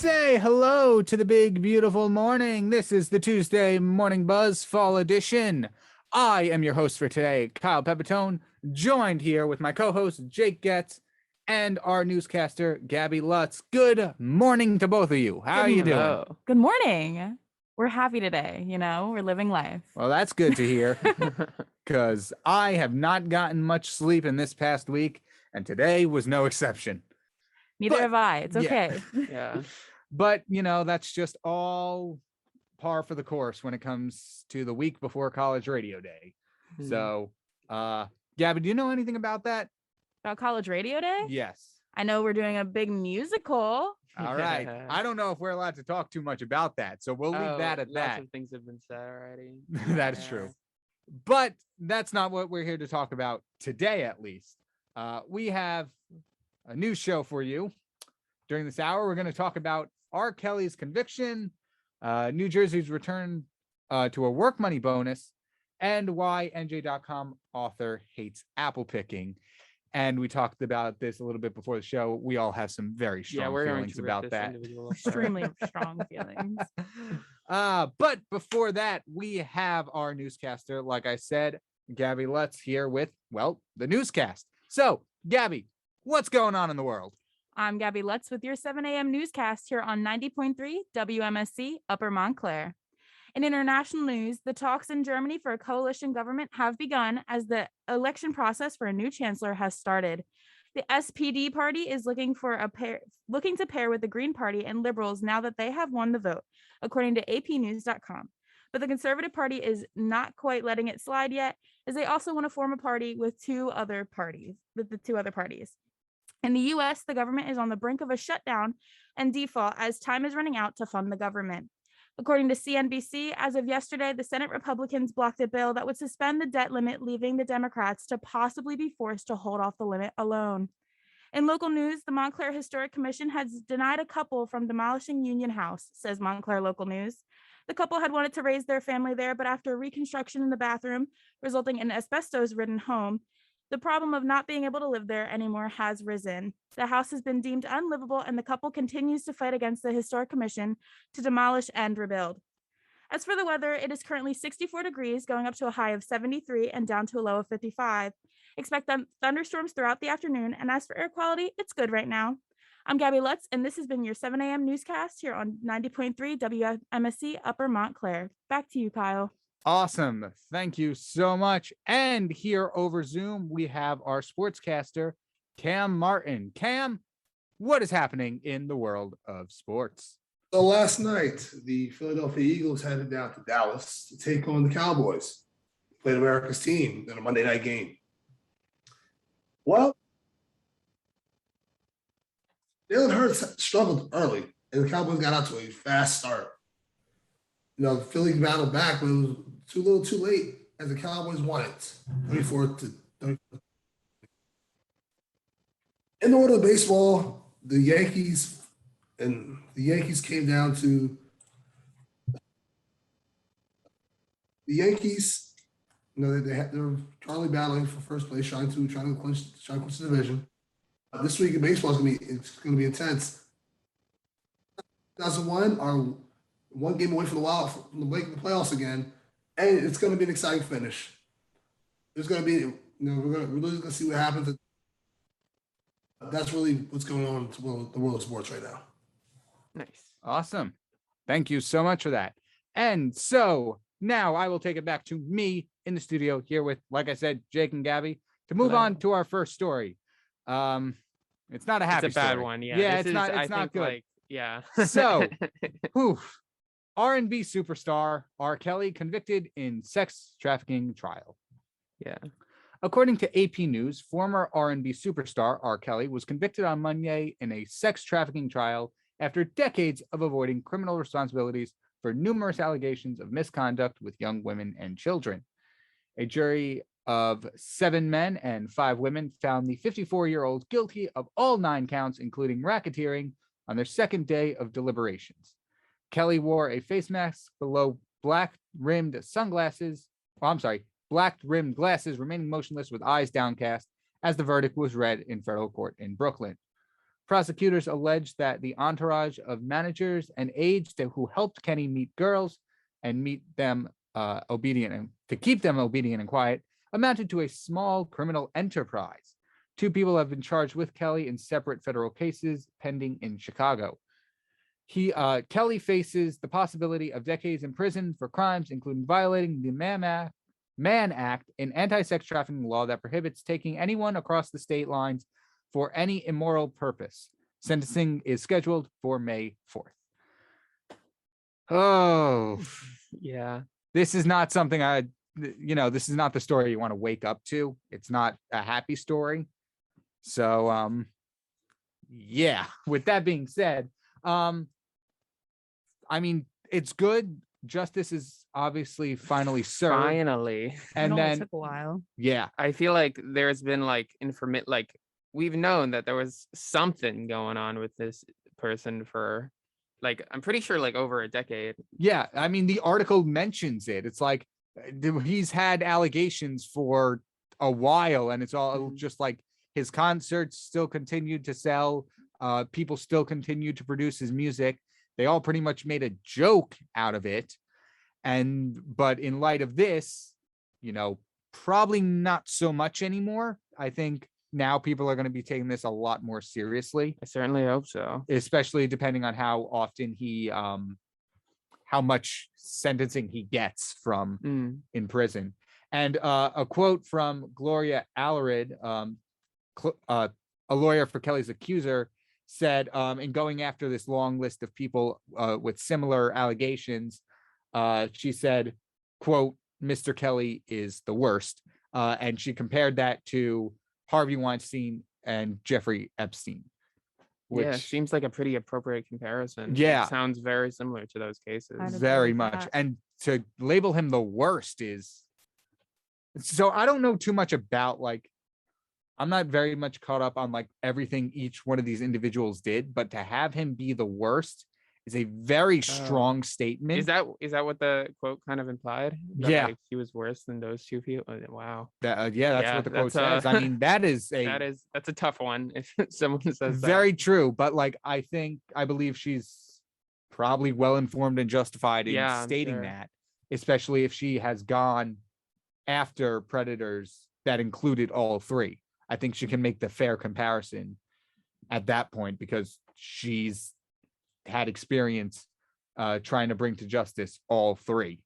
Say hello to the big, beautiful morning. This is the Tuesday Morning Buzz Fall Edition. I am your host for today, Kyle Pepitone, joined here with my co-host, Jake Goetz, and our newscaster, Gabby Lutz. Good morning to both of you. How are you doing? Good morning. We're happy today, we're living life. Well, that's good to hear, because I have not gotten much sleep in this past week, and today was no exception. Neither have I. It's okay. Yeah. But, that's just all par for the course when it comes to the week before college radio day. So, Gabby, do you know anything about that? About college radio day? Yes. I know we're doing a big musical. All right. I don't know if we're allowed to talk too much about that, so we'll leave that at that. Lots of things have been said already. That's true. But that's not what we're here to talk about today, at least. We have a new show for you. During this hour, we're going to talk about R. Kelly's conviction, New Jersey's return to a work money bonus, and why NJ.com author hates apple picking. And we talked about this a little bit before the show. We all have some very strong feelings about that. Extremely strong feelings. But before that, we have our newscaster, like I said, Gabby Lutz, here with, the newscast. So, Gabby, what's going on in the world? I'm Gabby Lutz with your 7 a.m. newscast here on 90.3 WMSC Upper Montclair. In international news, the talks in Germany for a coalition government have begun as the election process for a new chancellor has started. The SPD party is looking to pair with the Green Party and Liberals now that they have won the vote, according to APnews.com. But the Conservative Party is not quite letting it slide yet, as they also want to form a party with the two other parties. In the U.S., the government is on the brink of a shutdown and default as time is running out to fund the government. According to CNBC, as of yesterday, the Senate Republicans blocked a bill that would suspend the debt limit, leaving the Democrats to possibly be forced to hold off the limit alone. In local news, the Montclair Historic Commission has denied a couple from demolishing Union House, says Montclair Local News. The couple had wanted to raise their family there, but after reconstruction in the bathroom, resulting in an asbestos-ridden home, the problem of not being able to live there anymore has risen. The house has been deemed unlivable, and the couple continues to fight against the Historic Commission to demolish and rebuild. As for the weather, it is currently 64 degrees, going up to a high of 73 and down to a low of 55. Expect thunderstorms throughout the afternoon, and as for air quality, it's good right now. I'm Gabby Lutz, and this has been your 7 a.m. newscast here on 90.3 WMSC Upper Montclair. Back to you, Kyle. Awesome. Thank you so much. And here over Zoom, we have our sportscaster, Cam Martin. Cam, what is happening in the world of sports? So last night, the Philadelphia Eagles headed down to Dallas to take on the Cowboys, played America's team in a Monday night game. Well, Jalen Hurts struggled early, and the Cowboys got out to a fast start. Philly battled back, but it was too late as the Cowboys won it, 34-34. In the world of baseball, the Yankees came down to the Yankees. They're currently battling for first place, trying to clinch the division. This week in baseball is going to be intense. 2001 are one game away from the playoffs again, and it's going to be an exciting finish. There's going to be, we're really going to see what happens. That's really what's going on in the world of sports right now. Nice. Awesome. Thank you so much for that. And so now I will take it back to me in the studio here with, like I said, Jake and Gabby, to move on to our first story. It's not a happy story. It's a bad one. Yeah. Yeah, it's not good. Yeah. So, R&B superstar R. Kelly convicted in sex trafficking trial. Yeah. According to AP News, former R&B superstar R. Kelly was convicted on Monday in a sex trafficking trial after decades of avoiding criminal responsibilities for numerous allegations of misconduct with young women and children. A jury of 7 men and 5 women found the 54-year-old guilty of all 9 counts, including racketeering, on their second day of deliberations. Kelly wore a face mask below black-rimmed glasses, remaining motionless with eyes downcast as the verdict was read in federal court in Brooklyn. Prosecutors allege that the entourage of managers and aides who helped Kenny meet girls and meet them obedient and to keep them obedient and quiet amounted to a small criminal enterprise. 2 people have been charged with Kelly in separate federal cases pending in Chicago. Kelly faces the possibility of decades in prison for crimes including violating the Mann Act, an anti-sex trafficking law that prohibits taking anyone across the state lines for any immoral purpose. Sentencing is scheduled for May 4th. Oh, Yeah. this is not something this is not the story you want to wake up to. It's not a happy story. So, yeah, with that being said, I mean, it's good. Justice is obviously finally served. Finally. And it only then, took a while. yeah, I feel like there's been like we've known that there was something going on with this person for like, I'm pretty sure like over a decade. yeah. I mean, the article mentions it. It's like he's had allegations for a while, and it's all just like his concerts still continued to sell. People still continued to produce his music. They all pretty much made a joke out of it. But in light of this, probably not so much anymore. I think now people are going to be taking this a lot more seriously. I certainly hope so. Especially depending on how often how much sentencing he gets from in prison. And a quote from Gloria Allred, a lawyer for Kelly's accuser, said, in going after this long list of people with similar allegations, she said, quote, Mr. Kelly is the worst. And she compared that to Harvey Weinstein and Jeffrey Epstein. Which seems like a pretty appropriate comparison. Yeah. It sounds very similar to those cases. Very much. And to label him the worst is... So I don't know too much about I'm not very much caught up on everything each one of these individuals did, but to have him be the worst is a very strong statement. Is that what the quote kind of implied? That, yeah, he was worse than those 2 people. Wow. That's what the quote says. I mean, that's a tough one if someone says very that. true. But I believe she's probably well informed and justified in stating that, especially if she has gone after predators that included all 3. I think she can make the fair comparison at that point because she's had experience trying to bring to justice all 3.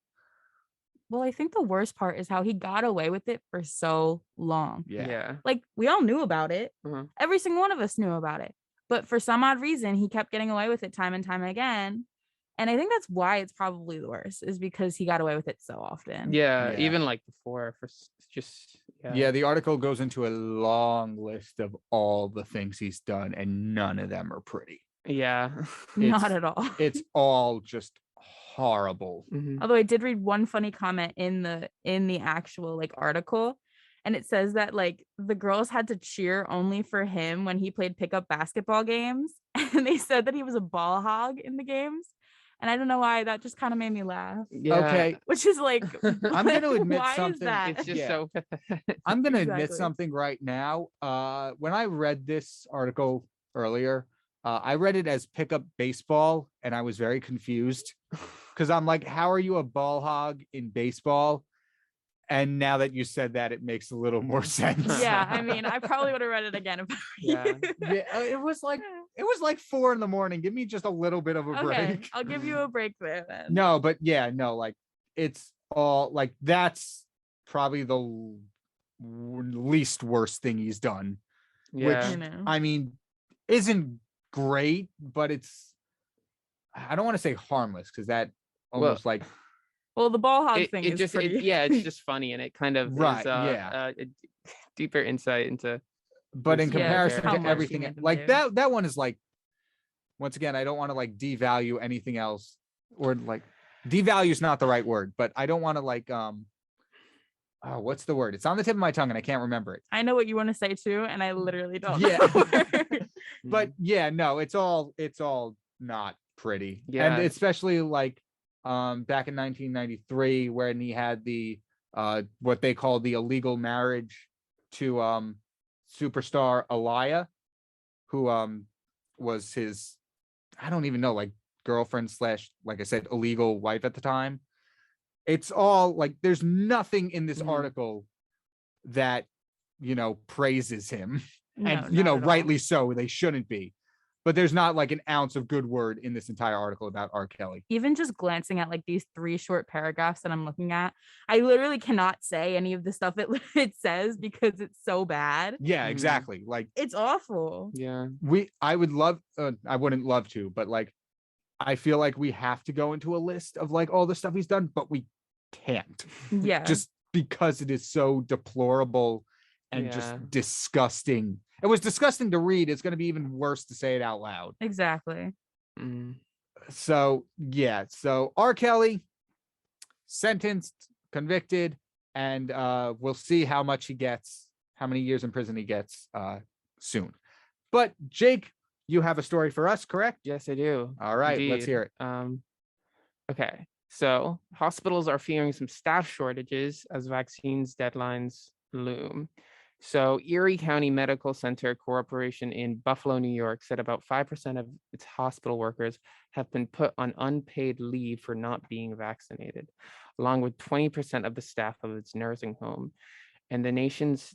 Well, I think the worst part is how he got away with it for so long. Yeah. We all knew about it. Mhm. Every single one of us knew about it. But for some odd reason, he kept getting away with it time and time again. And I think that's why it's probably the worst, is because he got away with it so often. Yeah. Even before, for just the article goes into a long list of all the things he's done, and none of them are pretty. Yeah. Not at all. It's all just horrible. Mhm. Although I did read one funny comment in the actual article, and it says that the girls had to cheer only for him when he played pickup basketball games, and they said that he was a ball hog in the games. And I don't know why, that just kind of made me laugh. Yeah. Okay. Which is I'm going to admit why something. Is that? It's just so pathetic. I'm going to admit Exactly. something right now. When I read this article earlier, I read it as pickup baseball, and I was very confused because I'm like, how are you a ball hog in baseball? And now that you said that, it makes a little more sense. Yeah, I mean, I probably would have read it again if I were you. Yeah, it was like 4 a.m. Give me just a little bit of a Okay, break. I'll give you a break there then. No, but it's all that's probably the least worst thing he's done. Yeah. Which I mean isn't great, but I don't want to say harmless because that almost well, the ball hog thing it is just pretty... it's just funny, and it kind of Right, is, yeah. a deeper insight into. But in comparison how to much everything he made them like do. that one is once again, I don't want to devalue anything else, or devalue is not the right word, but I don't want to what's the word? It's on the tip of my tongue and I can't remember it. I know what you want to say too, and I literally don't Yeah. know the word. But yeah, no, it's all not pretty. Yeah. And especially back in 1993 when he had the what they call the illegal marriage to superstar Aliyah, who was his, I don't even know, like girlfriend slash, like I said, illegal wife at the time. It's all like, there's nothing in this article that, praises him. No, And, not at all. rightly so, they shouldn't be. But there's not like an ounce of good word in this entire article about R. Kelly. Even just glancing at like these 3 short paragraphs that I'm looking at, I literally cannot say any of the stuff it says because it's so bad. Yeah, exactly. Like, It's awful. Yeah. I wouldn't love to, but like, I feel like we have to go into a list of like all the stuff he's done, but we can't. Yeah. Just because it is so deplorable and Yeah. just disgusting. It was disgusting to read. It's going to be even worse to say it out loud. Exactly. Mm. So yeah. So R. Kelly sentenced, convicted, and we'll see how much he gets, how many years in prison he gets soon. But Jake, you have a story for us, correct? Yes, I do. All right, let's Indeed. hear it. Okay. So hospitals are fearing some staff shortages as vaccines deadlines loom. So Erie County Medical Center Corporation in Buffalo, New York said about 5% of its hospital workers have been put on unpaid leave for not being vaccinated, along with 20% of the staff of its nursing home. And the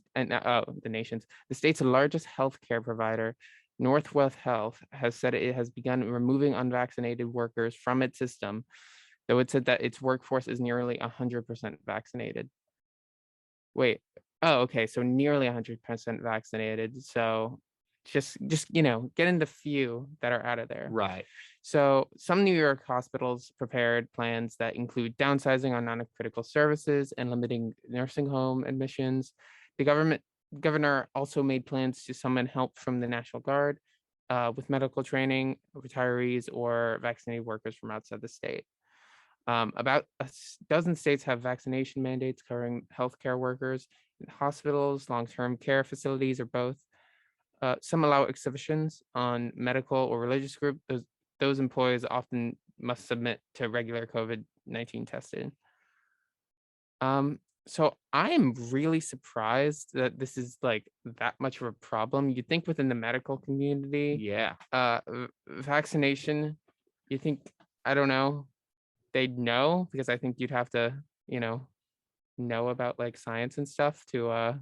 state's largest healthcare provider, Northwest Health, has said it has begun removing unvaccinated workers from its system, though it said that its workforce is nearly 100% vaccinated. Wait, oh, okay, so nearly 100% vaccinated. So just getting the few that are out of there. Right. So some New York hospitals prepared plans that include downsizing on non-critical services and limiting nursing home admissions. The governor also made plans to summon help from the National Guard with medical training, retirees, or vaccinated workers from outside the state. About a dozen states have vaccination mandates covering healthcare workers in hospitals, long-term care facilities, or both. Some allow exceptions on medical or religious group. Those employees often must submit to regular COVID-19 testing. So I'm really surprised that this is like that much of a problem. You'd think within the medical community, Yeah. vaccination, you think, I don't know, they'd know, because I think you'd have to, know about like science and stuff to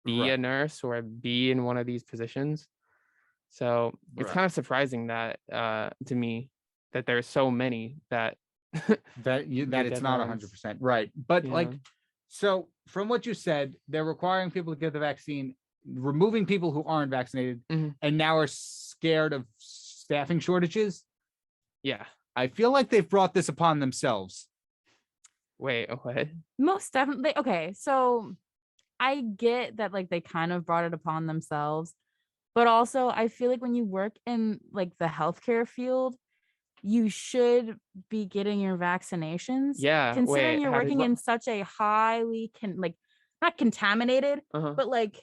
be a Right. nurse or be in one of these positions. So it's Right. kind of surprising that to me that there's so many that that it's not deadlines. 100% right. But Yeah. like, so from what you said, they're requiring people to get the vaccine, removing people who aren't vaccinated, Mhm. and now are scared of staffing shortages. Yeah. I feel like they've brought this upon themselves. Wait, what? Most definitely. Okay, so I get that like they kind of brought it upon themselves, but also I feel like when you work in like the healthcare field, you should be getting your vaccinations. Yeah. Considering Wait, you're how did- working in such a highly not contaminated, Uh-huh. but like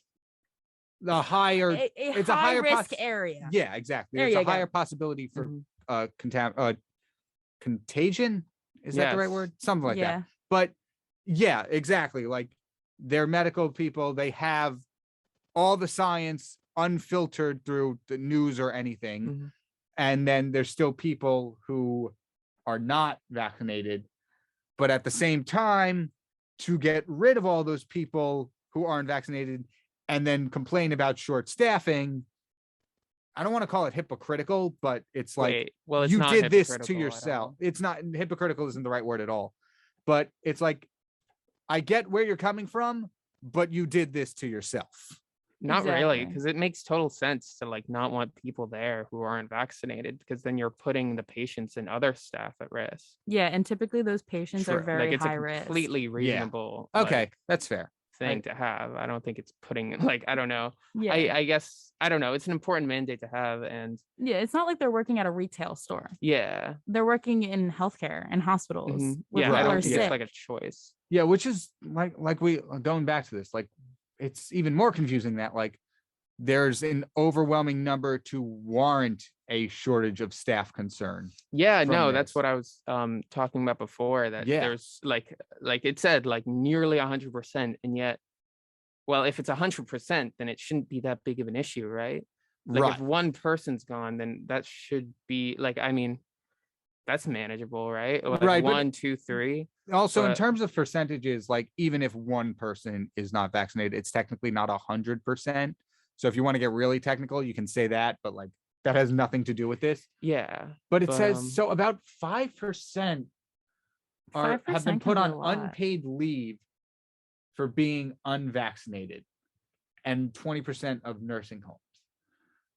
The higher, a it's a high higher risk area. Yeah, exactly. There There's a you go. higher possibility for Mhm. contagion. Is that the right Yes. word? Something like Yeah. that. But yeah, exactly. Like, they're medical people. They have all the science unfiltered through the news or anything. Mhm. And then there's still people who are not vaccinated. But at the same time, to get rid of all those people who aren't vaccinated and then complain about short staffing, I don't want to call it hypocritical, but it's like, Wait, well, it's you not did this to hypocritical at yourself. all. It's not, hypocritical isn't the right word at all. But it's like, I get where you're coming from, but you did this to yourself. Not really, Exactly. because it makes total sense to like not want people there who aren't vaccinated, because then you're putting the patients and other staff at risk. Yeah, and typically those patients are True. very Like it's high a risk. completely reasonable Okay, like, that's fair. thing to have. I don't think it's putting like, I don't know. Yeah. I guess I don't know. It's an important mandate to have, and Yeah, it's not like they're working at a retail store. yeah. They're working in healthcare and hospitals. Mhm. Where Yeah, I people don't are think sick. it's like a choice. Yeah, which is like we going back to this, like, it's even more confusing that like there's an overwhelming number to warrant a shortage of staff concern. Yeah, from no, this. that's what I was talking about before, that Yeah. there's like it said like nearly 100%, and yet, well, if it's 100%, then it shouldn't be that big of an issue, right? Like Right. if one person's gone, then that should be like, I mean, that's manageable, right? Like Right, but- 1, 2, 3. Also, in But- terms of percentages, like even if one person is not vaccinated, it's technically not 100%. So if you want to get really technical, you can say that, but like that has nothing to do with this. Yeah. But it But, says so about 5% have 5% been can put be a on lot. unpaid leave for being unvaccinated, and 20% of nursing homes.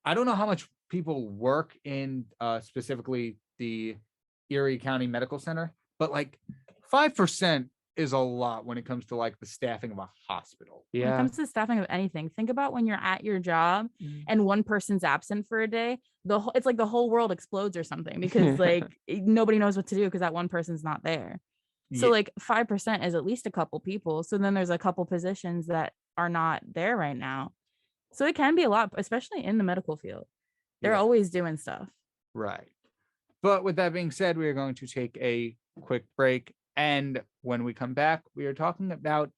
I don't know how much people work in specifically the Erie County Medical Center, but like 5% is a lot when it comes to like the staffing of a hospital. When it Yeah. comes to staffing of anything, think about when you're at your job Mm. and one person's absent for a day. It's like the whole world explodes or something because like nobody knows what to do because that one person's not there. So Yeah. like 5% is at least a couple people. So then there's a couple positions that are not there right now. So it can be a lot, especially in the medical field. They're Yeah. always doing stuff. Right. But with that being said, we are going to take a quick break. And when we come back, we are talking about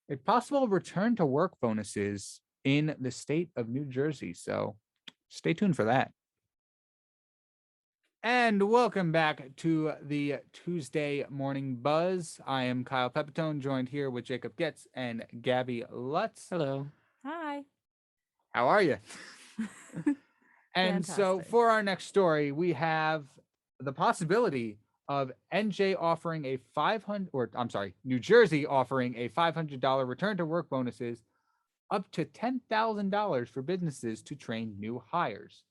a possible return to work bonuses in the state of New Jersey. So stay tuned for that. And welcome back to the Tuesday Morning Buzz. I am Kyle Pepitone, joined here with Jacob Goetz and Gabby Lutz. Hello. Hi. How are you? And so Fantastic. for our next story, we have the possibility of NJ offering a New Jersey offering a $500 return to work bonuses up to $10,000 for businesses to train new hires.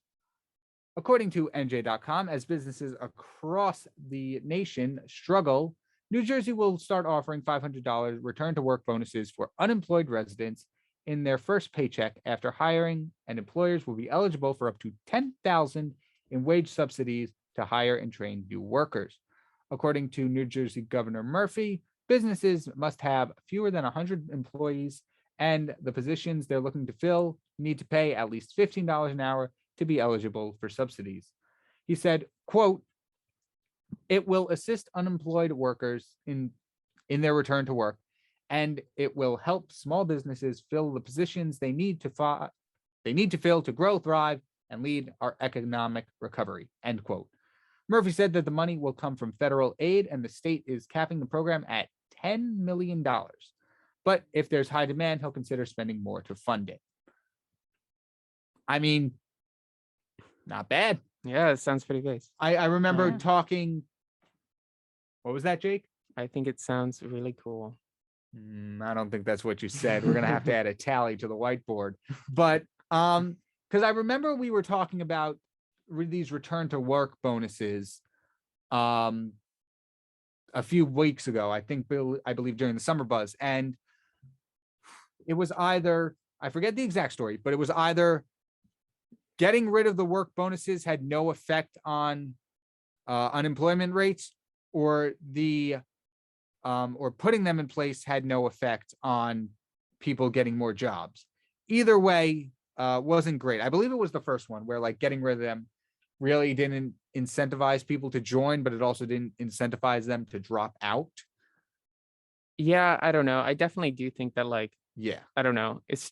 According to NJ.com, as businesses across the nation struggle, New Jersey will start offering $500 return to work bonuses for unemployed residents in their first paycheck after hiring, and employers will be eligible for up to $10,000 in wage subsidies to hire and train new workers. According to New Jersey Governor Murphy, businesses must have fewer than 100 employees, and the positions they're looking to fill need to pay at least $15 an hour to be eligible for subsidies. He said, quote, "It will assist unemployed workers in their return to work, and it will help small businesses fill the positions they need to fill to grow, thrive, and lead our economic recovery," end quote. Murphy said that the money will come from federal aid, and the state is capping the program at $10 million. But if there's high demand, he'll consider spending more to fund it. I mean, not bad. Yeah, it sounds pretty good. I remember Yeah. talking. What was that, Jake? I think it sounds really cool. I don't think that's what you said. We're gonna have to add a tally to the whiteboard. But because I remember we were talking about these return to work bonuses a few weeks ago. I believe during the summer buzz, and it was either, I forget the exact story, but it was either getting rid of the work bonuses had no effect on unemployment rates, or or putting them in place had no effect on people getting more jobs. Either way, wasn't great. I believe it was the first one where like getting rid of them really didn't incentivize people to join, but it also didn't incentivize them to drop out. Yeah, I don't know. I definitely do think that like, Yeah. I don't know. It's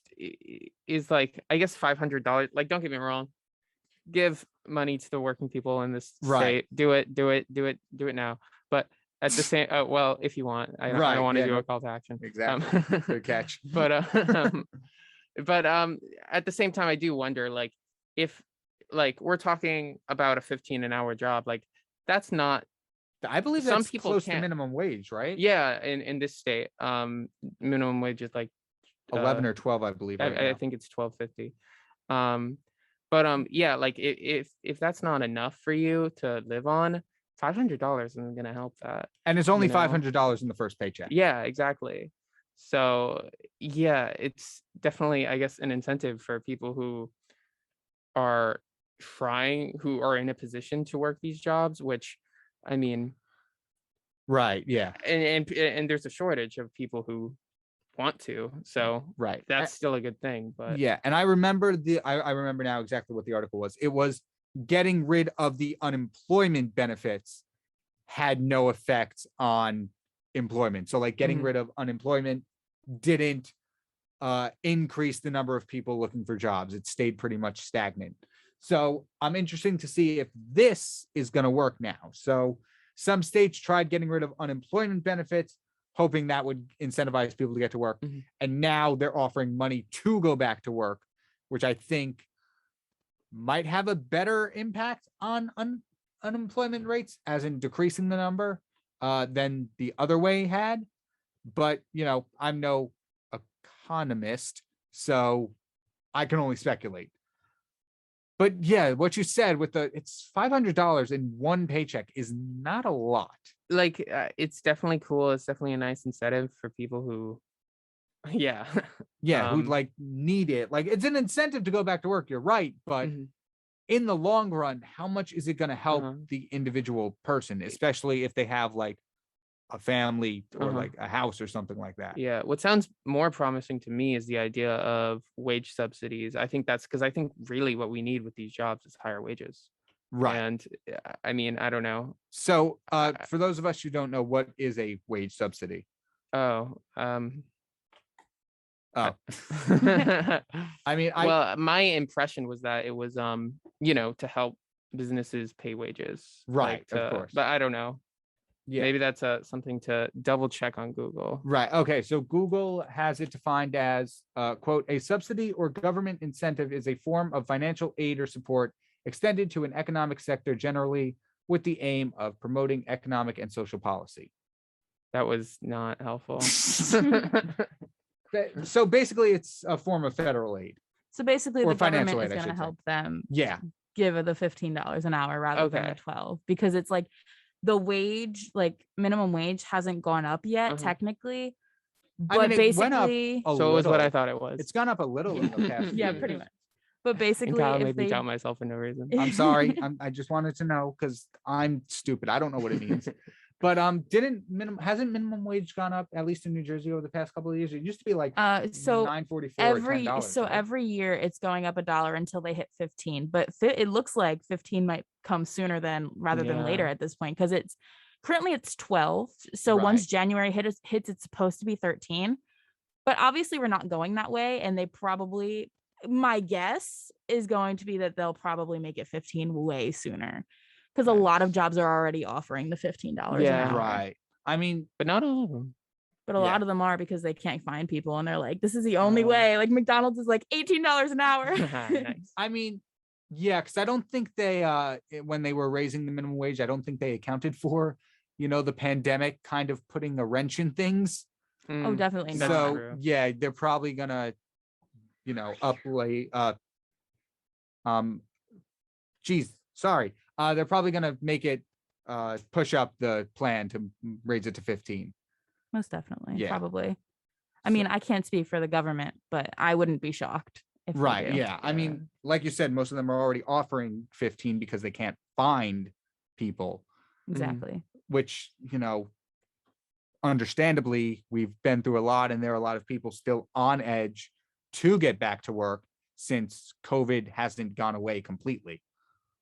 like, I guess $500. Like, don't get me wrong. Give money to the working people in this Right. state. Do it now. But at the same, well, if you want, I Right, don't want to yeah, do no, a call to action. Exactly. Good catch. But at the same time, I do wonder, like, if like we're talking about a 15 an hour job, like that's not, I believe some that's people close to can't- minimum wage, right? yeah, in this state, minimum wage is like 11 or 12, I believe. Right I now. think it's 12.50. Yeah, like if that's not enough for you to live on, $500 isn't gonna help that. And it's only you know. $500 in the first paycheck. Yeah, exactly. So yeah, it's definitely, I guess, an incentive for people who are who are in a position to work these jobs, which, I mean, Right. Yeah. and there's a shortage of people who want to, so Right. that's still a good thing. But Yeah. And I remember I remember now exactly what the article was. It was getting rid of the unemployment benefits had no effect on employment. So like getting Mhm. rid of unemployment didn't increased the number of people looking for jobs. It stayed pretty much stagnant. So I'm interested to see if this is going to work now. So some states tried getting rid of unemployment benefits, hoping that would incentivize people to get to work. And now they're offering money to go back to work, which I think might have a better impact on unemployment rates, as in decreasing the number, than the other way had. But, I'm no economist, so I can only speculate. But yeah, what you said with it's $500 in one paycheck is not a lot. Like, it's definitely cool. It's definitely a nice incentive for people who, yeah. Who'd need it. Like, it's an incentive to go back to work. You're right. But in the long run, how much is it going to help the individual person, especially if they have like a family or like a house or something like that? Yeah. What sounds more promising to me is the idea of wage subsidies. I think that's because I think really what we need with these jobs is higher wages. Right. And I mean, I don't know. So for those of us who don't know, what is a wage subsidy? Oh. I mean, well, my impression was that it was to help businesses pay wages. Right, of course. But I don't know. Yeah. Maybe that's something to double check on Google. Right. Okay. So Google has it defined as, quote, a subsidy or government incentive is a form of financial aid or support extended to an economic sector generally with the aim of promoting economic and social policy. That was not helpful. So basically, it's a form of federal aid. So basically, Or the government financial is aid, I going to should say. help them Yeah. give the $15 an hour rather than the 12, because it's like the wage, like minimum wage hasn't gone up yet technically, but I mean, it went up basically, so it was what I thought it was. It's gone up a little in the past. yeah, few pretty years. much. But basically, Kyle if made me they doubt myself for no reason. I'm sorry. I just wanted to know because I'm stupid. I don't know what it means. But hasn't minimum wage gone up, at least in New Jersey, over the past couple of years? It used to be like so $9.44 every or $10, so right? every year it's going up $1 until they hit 15, but it looks like 15 might come sooner rather than later at this point, because it's currently 12. So Right. once January hits, it's supposed to be 13, but obviously we're not going that way, and they probably, my guess is going to be that they'll probably make it 15 way sooner, because a lot of jobs are already offering the $15 an hour. Right. I mean, But not all of them. But a lot of them are, because they can't find people, and they're like, this is the only way. Like McDonald's is like $18 an hour. Nice. I mean, yeah, because I don't think they when they were raising the minimum wage, I don't think they accounted for, the pandemic kind of putting a wrench in things. Oh, definitely not. So yeah, they're probably gonna, they're probably gonna make it push up the plan to raise it to 15. Most definitely. Yeah. Probably. I mean, I can't speak for the government, but I wouldn't be shocked if Right. they do. Yeah. I mean, like you said, most of them are already offering 15 because they can't find people, Exactly. which, understandably, we've been through a lot, and there are a lot of people still on edge to get back to work since COVID hasn't gone away completely.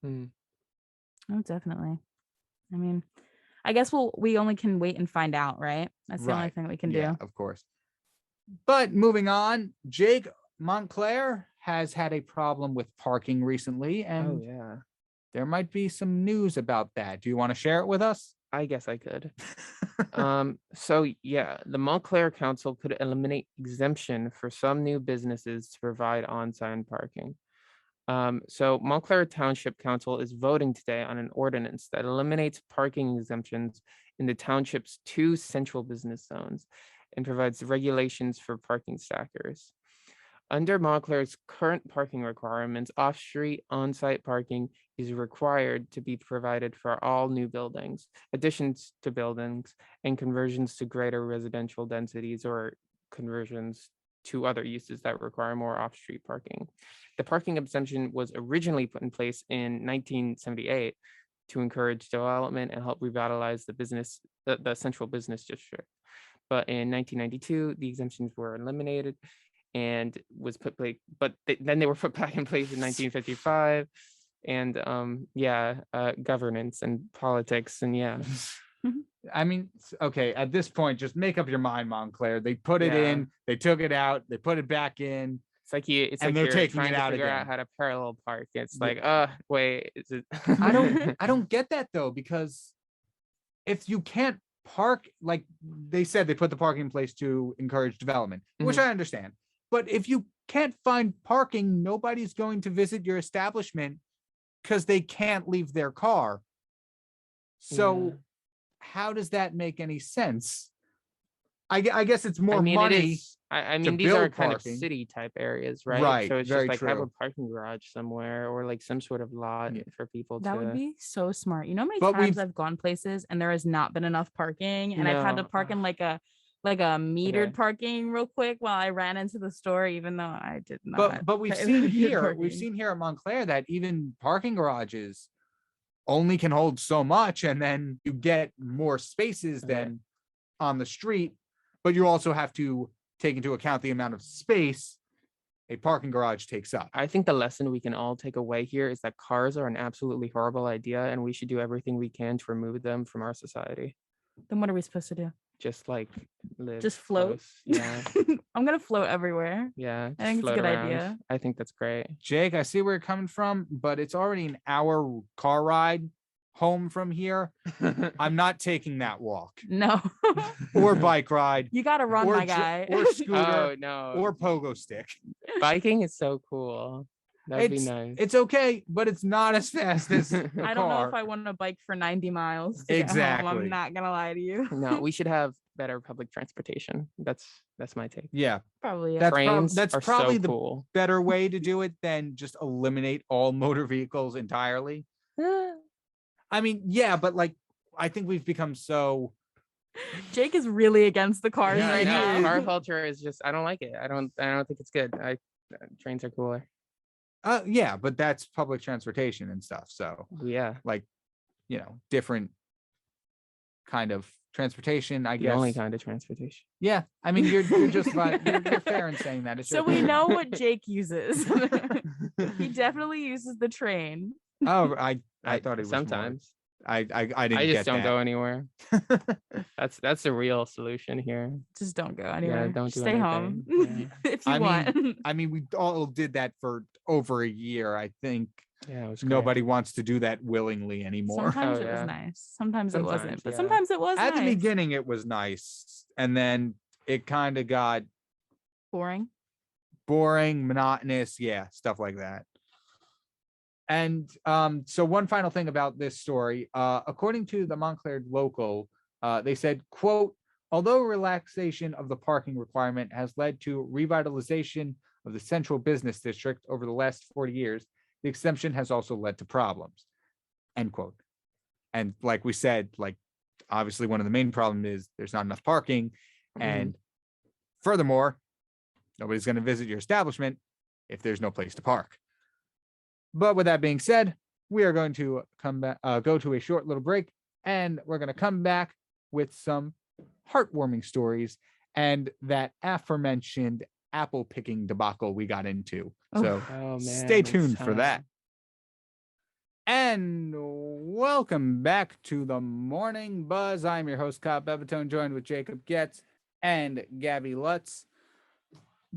Oh, definitely. I mean, I guess we only can wait and find out, right? That's the only thing we can Yeah, do. of course. But moving on, Jake Montclair has had a problem with parking recently, and there might be some news about that. Do you want to share it with us? I guess I could. So yeah, the Montclair Council could eliminate exemption for some new businesses to provide on-site parking. So Montclair Township Council is voting today on an ordinance that eliminates parking exemptions in the township's 2 central business zones and provides regulations for parking stackers. Under Montclair's current parking requirements, off-street on-site parking is required to be provided for all new buildings, additions to buildings, and conversions to greater residential densities or conversions to other uses that require more off-street parking. The parking exemption was originally put in place in 1978 to encourage development and help revitalize the central business district. But in 1992, the exemptions were eliminated and then they were put back in place in 1955. And governance and politics, and I mean, okay, at this point, just make up your mind, Montclair. They put it Yeah. in, they took it out, they put it back in. It's like you. It's And like they're you're taking trying it to out figure out again. how to parallel park. It's Yeah. like, wait, is it? I don't get that though, because if you can't park, like they said, they put the parking in place to encourage development, which I understand. But if you can't find parking, nobody's going to visit your establishment because they can't leave their car. So Yeah. how does that make any sense? I guess it's more I mean, money. it is. I mean, these are build kind parking. of city type areas, right? Right, So it's very just like have a true. parking garage somewhere or like some sort of lot Yeah. for people That to. would be so smart. You know how many But times we've- I've gone places and there has not been enough parking, and I've had to No. park in like a metered Okay. parking real quick while I ran into the store, even though I did not. But we've pay seen the here, parking. at Montclair that even parking garages only can hold so much, and then you get more spaces Okay. than on the street, but you also have to take into account the amount of space a parking garage takes up. I think the lesson we can all take away here is that cars are an absolutely horrible idea, and we should do everything we can to remove them from our society. Then what are we supposed to do? Just like live. Just float? close. Yeah. I'm gonna float everywhere. Yeah. I think it's a float good around. idea. I think that's great. Jake, I see where you're coming from, but it's already an hour car ride home from here. I'm not taking that walk No. or bike ride You gotta run, or my jo- guy. or scooter Oh no. or pogo stick. Biking is so cool. That'd be It's nice. it's okay, but it's not as fast as a I don't know car. if I want to bike for 90 miles. To get home. Exactly. I'm not gonna lie to you. No, we should have better public transportation. That's my take. Yeah, Probably. Yeah. That's Trains that's are probably so the cool. better way to do it than just eliminate all motor vehicles entirely. I mean, yeah, but like I think we've become so Jake is really against the cars Yeah, right he now. is. Car culture is just I don't like it. I don't think it's good. Trains are cooler. yeah, but that's public transportation and stuff. So Yeah. like, different kind of transportation, I The guess. only kind of transportation. Yeah, I mean, you're just fine. You're fair in saying that. It's So your we opinion. know what Jake uses. He definitely uses the train. Oh, I thought it was more- sometimes. I didn't. I just get don't that. go anywhere. That's the real solution here. Just don't go anywhere. don't Just do stay home anything. if you I want. I mean, we all did that for over a year. I think Yeah, it was great. nobody wants to do that willingly anymore. Sometimes Oh, it was yeah. nice. Sometimes it wasn't. Sometimes, But yeah. sometimes it was At the nice. beginning, it was nice, and then it kind of got Boring. boring, monotonous, yeah, stuff like that. And so one final thing about this story, according to the Montclair local, they said, quote, although relaxation of the parking requirement has led to revitalization of the central business district over the last 40 years, the exemption has also led to problems, end quote. And like we said, like obviously one of the main problems is there's not enough parking. And furthermore, nobody's going to visit your establishment if there's no place to park. But with that being said, we are going to come back, go to a short little break, and we're going to come back with some heartwarming stories and that aforementioned apple picking debacle we got into. So Oh man. stay it's tuned for that. time. And welcome back to the Morning Buzz. I'm your host, Kyle Pepitone, joined with Jacob Goetz and Gabby Lutz.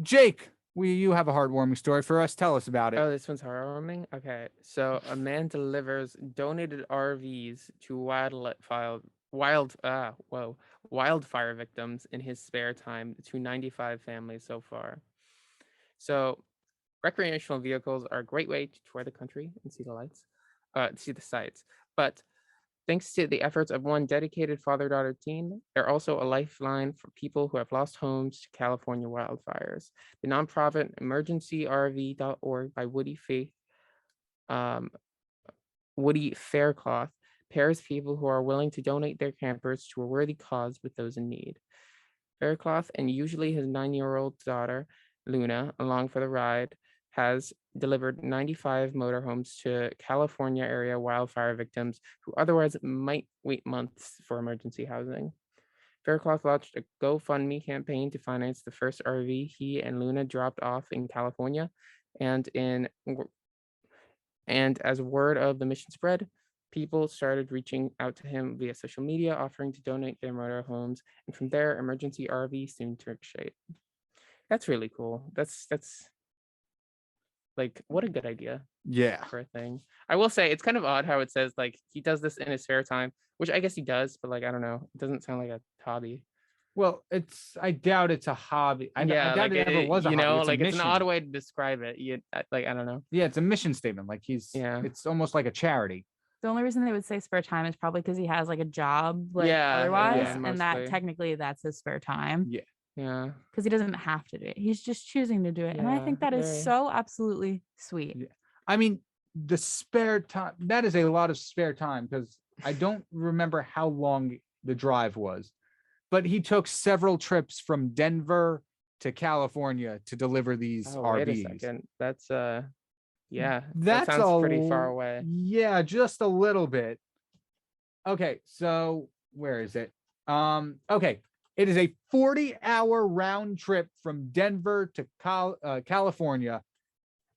Jake, you have a heartwarming story for us. Tell us about it. Oh, this one's heartwarming. Okay, so a man delivers donated RVs to wildfire victims in his spare time to 95 families so far. So, recreational vehicles are a great way to tour the country and see the lights, see the sights. But thanks to the efforts of one dedicated father-daughter team, they're also a lifeline for people who have lost homes to California wildfires. The nonprofit emergencyrv.org by Woody Faircloth pairs people who are willing to donate their campers to a worthy cause with those in need. Faircloth and usually his 9-year-old daughter, Luna, along for the ride, has delivered 95 motorhomes to California area wildfire victims who otherwise might wait months for emergency housing. Faircloth launched a GoFundMe campaign to finance the first RV he and Luna dropped off in California, and as word of the mission spread, people started reaching out to him via social media, offering to donate their motorhomes, and from there, emergency RV soon took shape. That's really cool. That's like, what a good idea Yeah. for a thing. I will say it's kind of odd how it says like he does this in his spare time, which I guess he does, but like I don't know, it doesn't sound like a hobby. Well, I doubt it's a hobby. I doubt like it ever was a you hobby. know, It's a like it's an mission. odd way to describe it. Like I don't know. Yeah, it's a mission statement. Like it's almost like a charity. The only reason they would say spare time is probably because he has like a job, like Yeah, otherwise, yeah, and that mostly. technically that's his spare time. Yeah. Yeah. Because he doesn't have to do it. He's just choosing to do it. And I think that is very. so absolutely sweet. Yeah. I mean, the spare time, that is a lot of spare time because I don't remember how long the drive was, but he took several trips from Denver to California to deliver these RVs. Wait a second. That's yeah, that sounds pretty far away. Yeah, just a little bit. Okay, so where is it? Okay. It is a 40-hour round trip from Denver to California,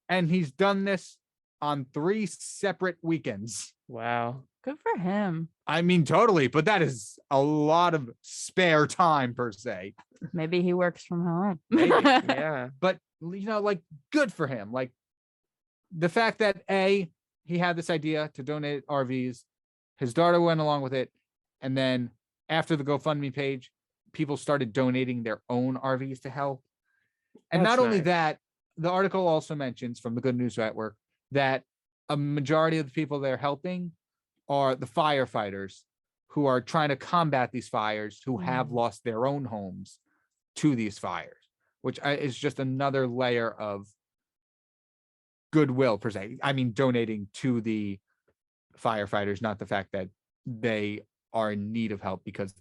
and he's done this on 3 separate weekends. Wow. Good for him. I mean, totally, but that is a lot of spare time per se. Maybe he works from home. Maybe. Yeah. But, like, good for him. Like, the fact that, A, he had this idea to donate RVs, his daughter went along with it, and then after the GoFundMe page, people started donating their own RVs to help. And That's not only nice. that, the article also mentions from the Good News Network that a majority of the people they're helping are the firefighters who are trying to combat these fires, who have lost their own homes to these fires, which is just another layer of goodwill per se. I mean, donating to the firefighters, not the fact that they are in need of help because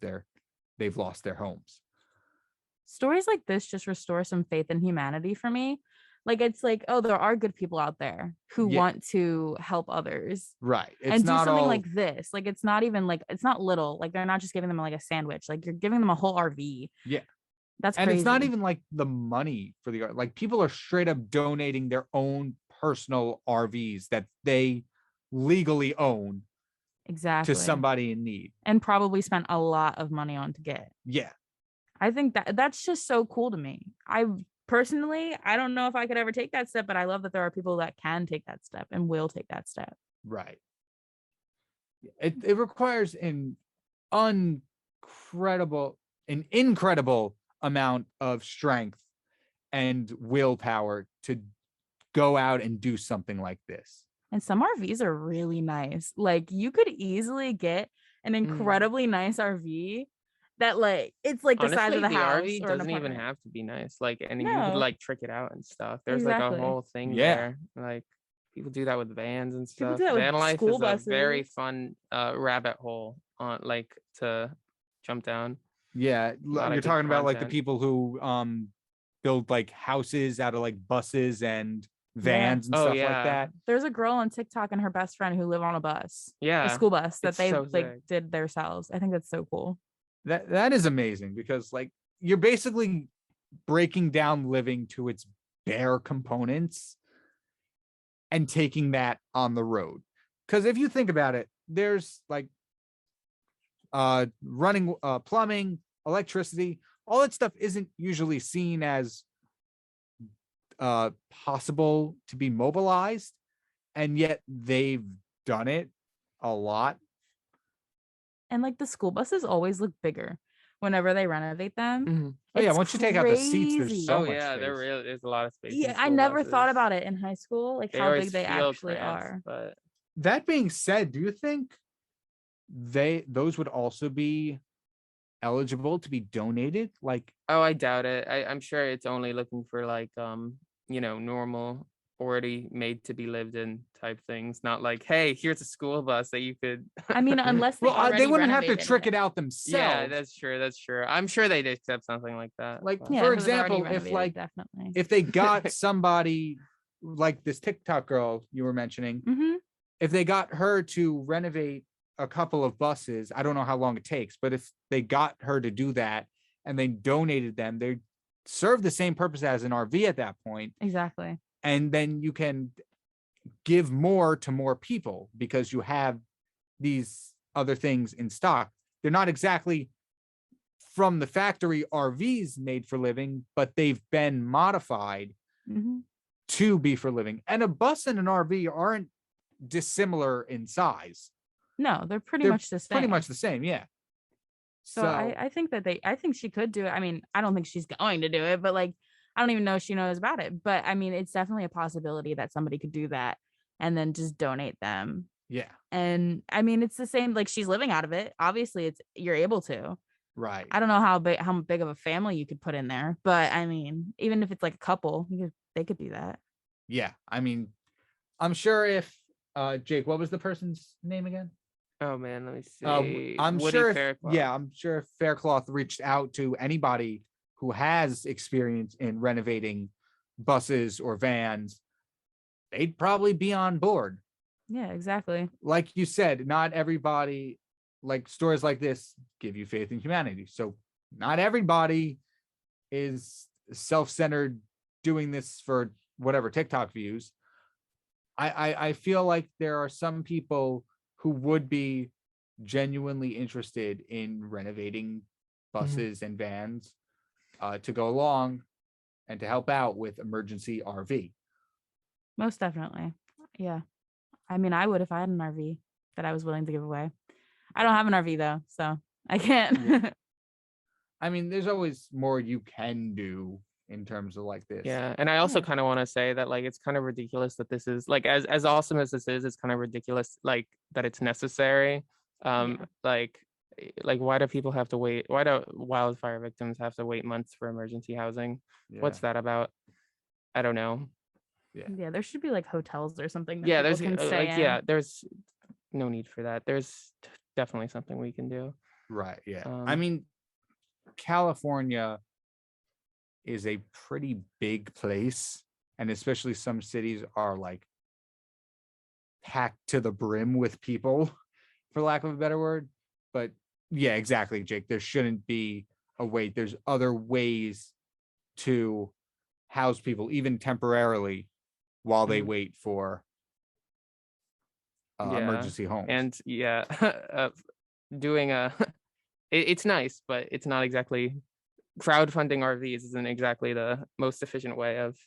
they've lost their homes. Stories like this just restore some faith in humanity for me. Like, it's like, oh, there are good people out there who want to help others. Right. It's and do not something all like this. Like, it's not even like, it's not little. Like, they're not just giving them like a sandwich. Like, you're giving them a whole RV. Yeah. That's and crazy. it's not even like the money for the like people are straight up donating their own personal RVs that they legally own exactly to somebody in need. And probably spent a lot of money on to get. Yeah. I think that's just so cool to me. I personally don't know if I could ever take that step, but I love that there are people that can take that step and will take that step. Right. It requires an incredible amount of strength and willpower to go out and do something like this. And some RVs are really nice. Like, you could easily get an incredibly nice RV that, like, it's like the size of the house. RV or doesn't even have to be nice. Like, and you could like trick it out and stuff. There's like a whole thing there. Like, people do that with vans and stuff. Van life is a very fun rabbit hole on like to jump down. Yeah, you're talking about like the people who build like houses out of like buses and vans and stuff like that. There's a girl on TikTok and her best friend who live on a bus. Yeah, a school bus that they so like did themselves. I think that's so cool. That is amazing because like you're basically breaking down living to its bare components and taking that on the road. Because if you think about it, there's like running plumbing, electricity, all that stuff isn't usually seen as possible to be mobilized, and yet they've done it a lot. And like the school buses always look bigger whenever they renovate them. Oh yeah, once you take out the seats, there's so much space. There's a lot of space. Yeah, I never thought about it in high school, like how big they actually are. But that being said, do you think those would also be eligible to be donated? Like, oh, I doubt it. I'm sure it's only looking for like normal, already made to be lived in type things, not like, hey, here's a school bus that you could I mean, unless they wouldn't have to trick it out themselves. Yeah, that's true. I'm sure they'd accept something like that. Like, for example, if they got somebody like this TikTok girl you were mentioning, if they got her to renovate a couple of buses, I don't know how long it takes, but if they got her to do that and they donated them, they serve the same purpose as an RV at that point. Exactly. And then you can give more to more people because you have these other things in stock. They're not exactly from the factory RVs made for living, but they've been modified Mhm. to be for living. And a bus and an RV aren't dissimilar in size. No, they're pretty They're much the same. pretty much the same. Yeah. So I think that I think she could do it. I mean, I don't think she's going to do it, but like, I don't even know if she knows about it. But I mean, it's definitely a possibility that somebody could do that and then just donate them. yeah. And I mean, it's the same, like she's living out of it. Obviously, you're able to. Right. I don't know how big of a family you could put in there, but I mean, even if it's like a couple, they could do that. Yeah. I mean, I'm sure if Jake, what was the person's name again? Oh man, let me see. I'm Woody sure Faircloth. I'm sure if Faircloth reached out to anybody who has experience in renovating buses or vans, they'd probably be on board. Yeah, exactly. Like you said, not everybody, like stories like this give you faith in humanity. So not everybody is self-centered doing this for whatever TikTok views. I feel like there are some people who would be genuinely interested in renovating buses and vans to go along and to help out with emergency RV. Most definitely. Yeah. I mean, I would if I had an RV that I was willing to give away. I don't have an RV though, so I can't. Yeah. I mean, there's always more you can do in terms of like this. Yeah, and I also Yeah. kind of want to say that like it's kind of ridiculous that this is like as awesome as this is, it's kind of ridiculous like that it's necessary. Yeah. Like why do people have to wait? Why do wildfire victims have to wait months for emergency housing? Yeah. What's that about? I don't know. Yeah, there should be like hotels or something that Yeah, people there's can stay like in. yeah, there's no need for that. There's definitely something we can do. Right. Yeah. I Um, mean, California is a pretty big place, and especially some cities are like packed to the brim with people, for lack of a better word. But yeah, exactly, Jake. There shouldn't be a wait. There's other ways to house people, even temporarily, while they Mhm. wait for Yeah, emergency homes. and yeah, doing a it's nice, but it's not exactly crowdfunding RVs isn't exactly the most efficient way of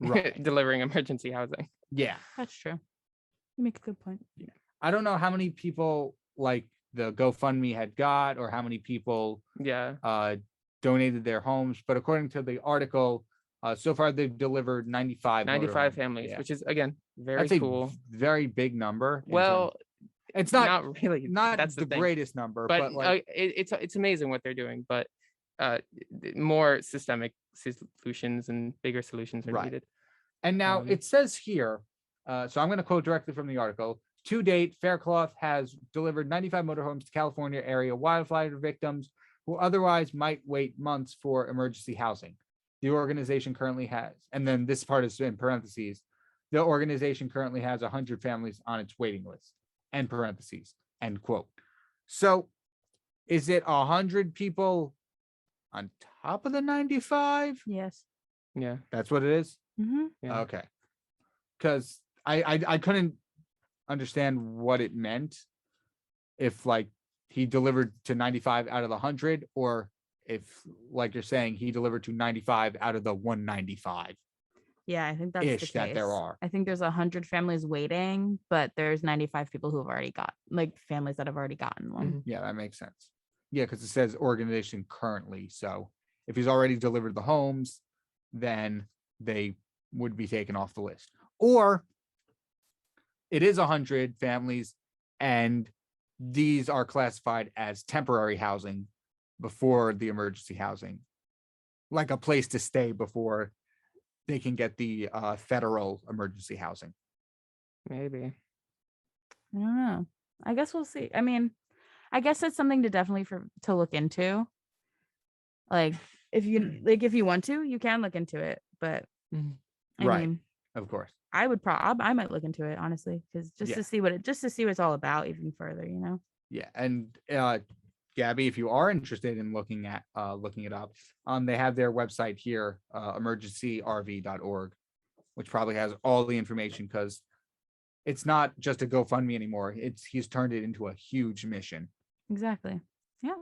Right. delivering emergency housing. Yeah. That's true. You make a good point. I don't know how many people like the GoFundMe had got or how many people Yeah. donated their homes, but according to the article, so far they've delivered 95 95 motorhomes. families, Yeah. which is again very That's cool. a very big number. Well, it's not really. not That's the thing. greatest number, but like it's amazing what they're doing. But more systemic solutions and bigger solutions are Right. needed. and now it says here, so I'm going to quote directly from the article. To date, Faircloth has delivered 95 motorhomes to California area wildfire victims who otherwise might wait months for emergency housing. The organization currently has, and then this part is in parentheses, the organization currently has 100 families on its waiting list, end parentheses, end quote. So is it 100 people on top of the 95? Yes. Yeah. That's what it is? Mm-hmm. Yeah. Okay. Because I couldn't understand what it meant if like he delivered to 95 out of the 100, or if like you're saying he delivered to 95 out of the 195 Yeah, I think that's the case. that there are. I think there's 100 families waiting, but there's 95 people who have already got, like families that have already gotten one. Mhm. Yeah, that makes sense. Yeah, because it says organization currently. So if he's already delivered the homes, then they would be taken off the list. Or it is 100 families and these are classified as temporary housing before the emergency housing, like a place to stay before they can get the federal emergency housing. Maybe. I don't know. I guess we'll see. I mean, I guess that's something to definitely to look into. Like if you want to, you can look into it. But Mhm. I Right. mean, Of course. I might look into it honestly, because just Yeah. to see what it's all about even further, you know. Yeah, and Gabby, if you are interested in looking it up, they have their website here, emergencyrv.org, which probably has all the information because it's not just a GoFundMe anymore. He's turned it into a huge mission. Exactly. Yeah.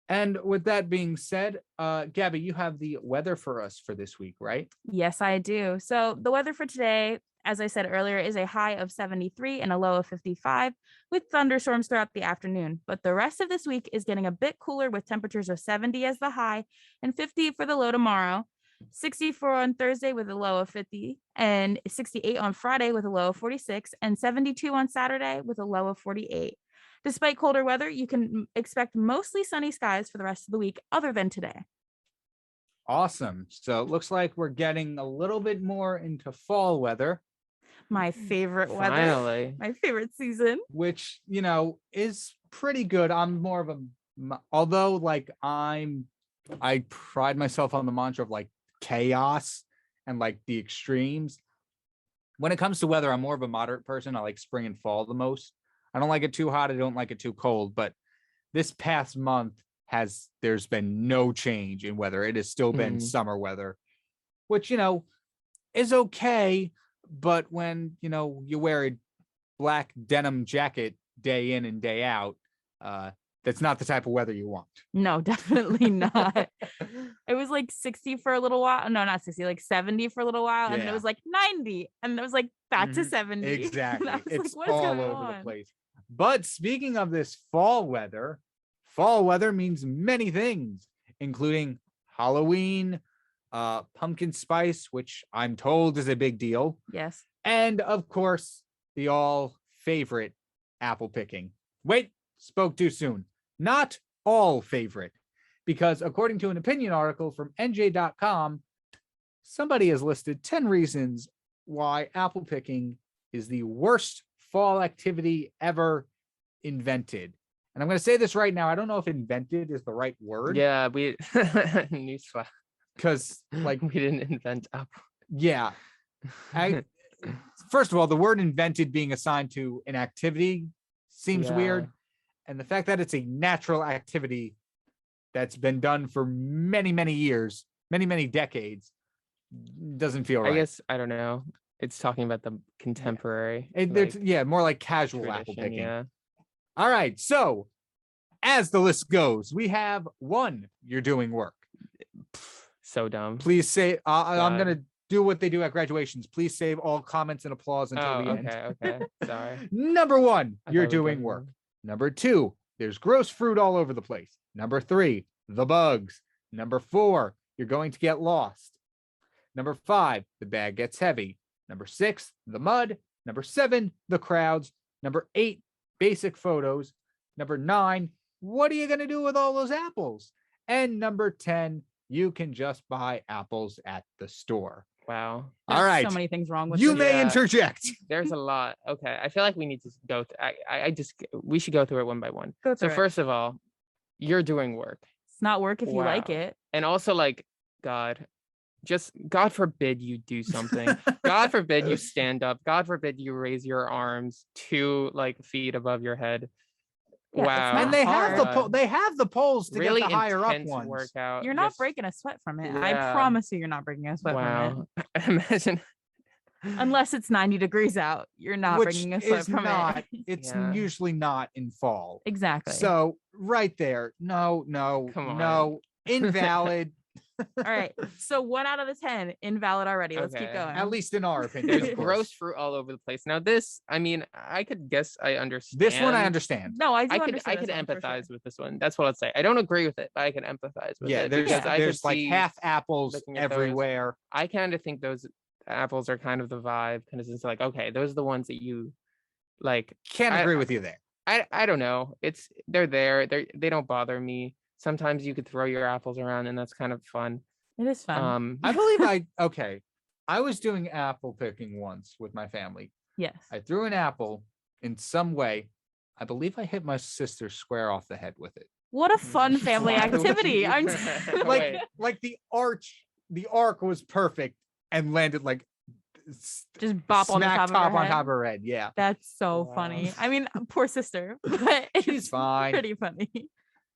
And with that being said, Gabby, you have the weather for us for this week, right? Yes, I do. So the weather for today, as I said earlier, is a high of 73 and a low of 55 with thunderstorms throughout the afternoon. But the rest of this week is getting a bit cooler with temperatures of 70 as the high and 50 for the low tomorrow, 64 on Thursday with a low of 50 and 68 on Friday with a low of 46 and 72 on Saturday with a low of 48. Despite colder weather, you can expect mostly sunny skies for the rest of the week other than today. Awesome. So it looks like we're getting a little bit more into fall weather. My favorite weather. Finally. My favorite season. Which, is pretty good. I'm more of although like I pride myself on the mantra of like chaos and like the extremes. When it comes to weather, I'm more of a moderate person. I like spring and fall the most. I don't like it too hot. I don't like it too cold. But this past month there's been no change in weather. It has still been summer weather, which, is okay. But when, you wear a black denim jacket day in and day out, that's not the type of weather you want. No, definitely not. It was like 60 for a little while. No, not 60, like 70 for a little while. And then it was like 90. And it was like back to 70. Exactly. like, It's what is all going over on? the place. But speaking of this fall weather means many things, including Halloween, pumpkin spice, which I'm told is a big deal. Yes. And of course, the all favorite apple picking. Wait, spoke too soon. Not all favorite, because according to an opinion article from NJ.com, somebody has listed 10 reasons why apple picking is the worst fall activity ever invented. And I'm going to say this right now. I don't know if invented is the right word. Yeah, we newsflash. Because like we didn't invent apple. Yeah. First of all, the word invented being assigned to an activity seems weird. And the fact that it's a natural activity that's been done for many, many years, many, many decades, doesn't feel right. I guess, I don't know. It's talking about the contemporary. More like casual apple picking. Yeah. All right. So as the list goes, we have 1, you're doing work. So dumb. Please say, I'm going to do what they do at graduations. Please save all comments and applause until the end. Okay. Sorry. Number 1, you're doing work. Number 2, there's gross fruit all over the place. Number 3, the bugs. Number 4, you're going to get lost. Number 5, the bag gets heavy. Number 6, the mud. Number 7, the crowds. Number 8, basic photos. Number 9, what are you going to do with all those apples? And number 10, you can just buy apples at the store. Wow. There's all right. So many things wrong with you may interject. There's a lot. Okay. I feel like we need to go we should go through it one by one. Go through so first of all, you're doing work. It's not work if you like it. And also like, God forbid you do something. God forbid you stand up. God forbid you raise your arms 2 feet above your head. Yeah, wow. And they have the poles to really get the higher up ones. Workout. You're not breaking a sweat from it. Yeah. I promise you're not breaking a sweat from it. Imagine. Unless it's 90 degrees out, you're not breaking a sweat from it. It's usually not in fall. Exactly. So right there. No, invalid. All right. So 1 out of the 10 invalid already. Let's keep going. At least in our opinion. There's gross fruit all over the place. Now this, I mean, I could guess I understand. This one I understand. No, I could empathize with this one. That's what I'd say. I don't agree with it, but I can empathize with it. There's like half apples everywhere. I kind of think those apples are kind of the vibe, because it's like, okay, those are the ones that you like. Can't agree with you there. I don't know. They're there. They don't bother me. Sometimes you could throw your apples around and that's kind of fun. It is fun. I believe I was doing apple picking once with my family. Yes. I threw an apple in some way. I believe I hit my sister square off the head with it. What a fun family activity. I'm like the arc was perfect and landed like just bop on the top of her head. Yeah. That's so funny. I mean, poor sister, but she's fine. Pretty funny.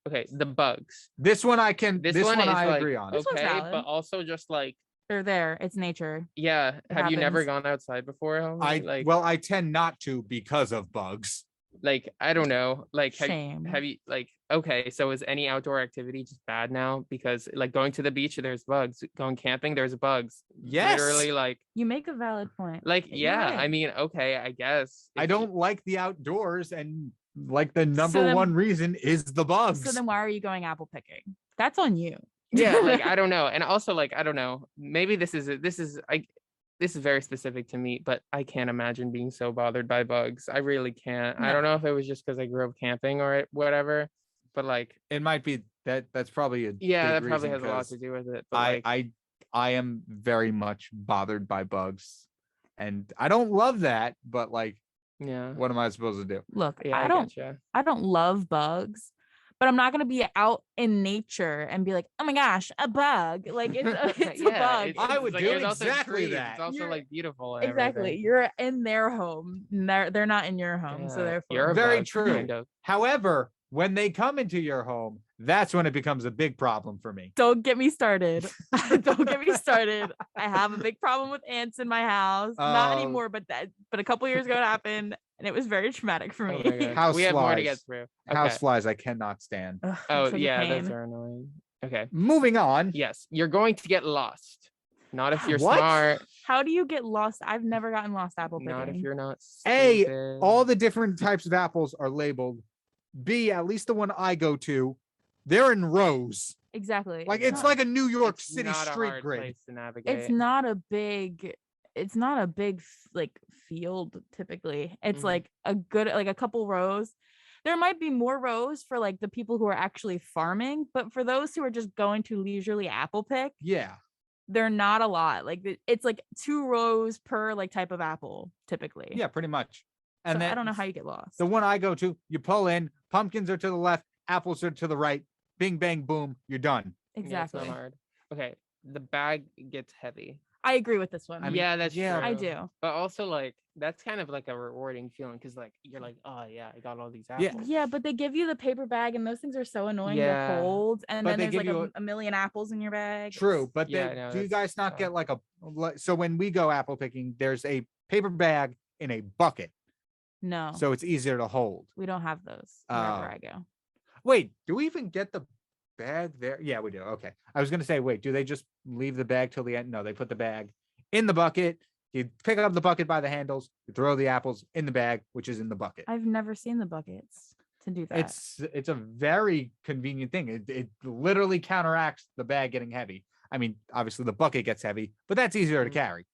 Okay, the bugs. This one I agree on. Okay, but also just like They're there. It's nature. Yeah. Have you never happens. gone outside before? Homie? I tend not to because of bugs. Like I don't know. Like Shame. have you like okay, so is any outdoor activity just bad now? Because like going to the beach, there's bugs. Going camping, there's bugs. Yes. Literally like You make a valid point. like You're yeah, right. I mean, okay, I guess. I If don't like the outdoors, and like the number then- one reason is the bugs. So then why are you going apple picking? That's on you. yeah, like I don't know. And also like I don't know. Maybe this is very specific to me, but I can't imagine being so bothered by bugs. I really can't. I don't know if it was just because I grew up camping or whatever, but like It might be that's probably a yeah, big that probably reason, has a lot 'cause to do with it. But I like, I am very much bothered by bugs, and I don't love that, but like, yeah, what am I supposed to do? Look, yeah, I don't gotcha. I don't love bugs, but I'm not gonna be out in nature and be like, oh my gosh, a bug. Like it's a bug. I would like, do there's also exactly trees. that. It's also You're- like beautiful. And Exactly. everything. You're in their home. They're not in your home. So Yeah, therefore you're a Very bug, true. kind of. However, when they come into your home, that's when it becomes a big problem for me. don't get me started. Don't get me started. I have a big problem with ants in my house. Not Oh. anymore, but a couple years ago it happened and it was very traumatic for Oh me. my God. House we have more to flies. get through. House Okay. flies I cannot stand. Ugh, Oh such a yeah, those pain. are annoying. Okay. Moving on. Yes, you're going to get lost. Not if you're What? smart. How do you get lost? I've never gotten lost apple picking. Not if you're not. A, stupid. all the different types of apples are labeled. B, at least the one I go to, they're in rows. Exactly. Like it's like a New York It's City not a street hard grid. place to navigate. it's not a big like field typically. It's Mhm. like a couple rows. There might be more rows for like the people who are actually farming, but for those who are just going to leisurely apple pick, Yeah. they're not a lot. Like it's like 2 rows per like type of apple typically. Yeah, pretty much. And So then I don't know how you get lost. the one I go to, you pull in, pumpkins are to the left, apples are to the right, bing, bang, boom, you're done. Yeah, it's Exactly. not hard. Okay, the bag gets heavy. I agree with this one. I mean, yeah, that's yeah. true. I do. But also like that's kind of like a rewarding feeling because like you're like, oh yeah, I got all these Yeah. apples. Yeah, but they give you the paper bag and those things are so annoying. Yeah. They're cold. And But then they there's give like you a million apples in your bag. True, but Yeah, they, no, do you that's guys not tough. get like so when we go apple picking, there's a paper bag in a bucket, No. so it's easier to hold. we don't have those wherever Oh. I go. Wait, do we even get the bag there? Yeah, we do. Okay. I was gonna say, wait, do they just leave the bag till the end? No, they put the bag in the bucket. You pick up the bucket by the handles, you throw the apples in the bag, which is in the bucket. I've never seen the buckets to do that. It's a very convenient thing. It literally counteracts the bag getting heavy. I mean, obviously the bucket gets heavy, but that's easier to Mm. carry.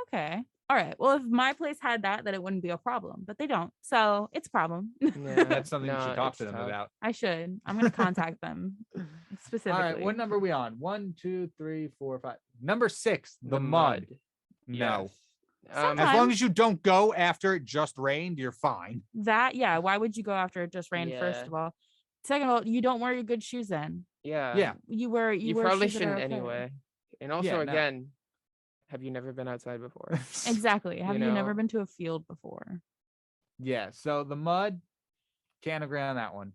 okay. All right. Well, if my place had that, then it wouldn't be a problem, but they don't. So it's a problem. Yeah, That's something you no, should talk it's to them tough. about. I should. I'm gonna contact them specifically. All right, what number are we on? 1, 2, 3, 4, 5. Number 6, the mud. No. Yes. As long Sometimes. as you don't go after it just rained, you're fine. That yeah. Why would you go after it just rained? First Yeah. of all. Second of all, you don't wear your good shoes then. Yeah. Yeah. You wear You wear probably shoes that are shouldn't okay. anyway. And also no. again, have you never been outside before? Exactly. Have you never know? been to a field before? Yeah, so the mud, can't agree on that one.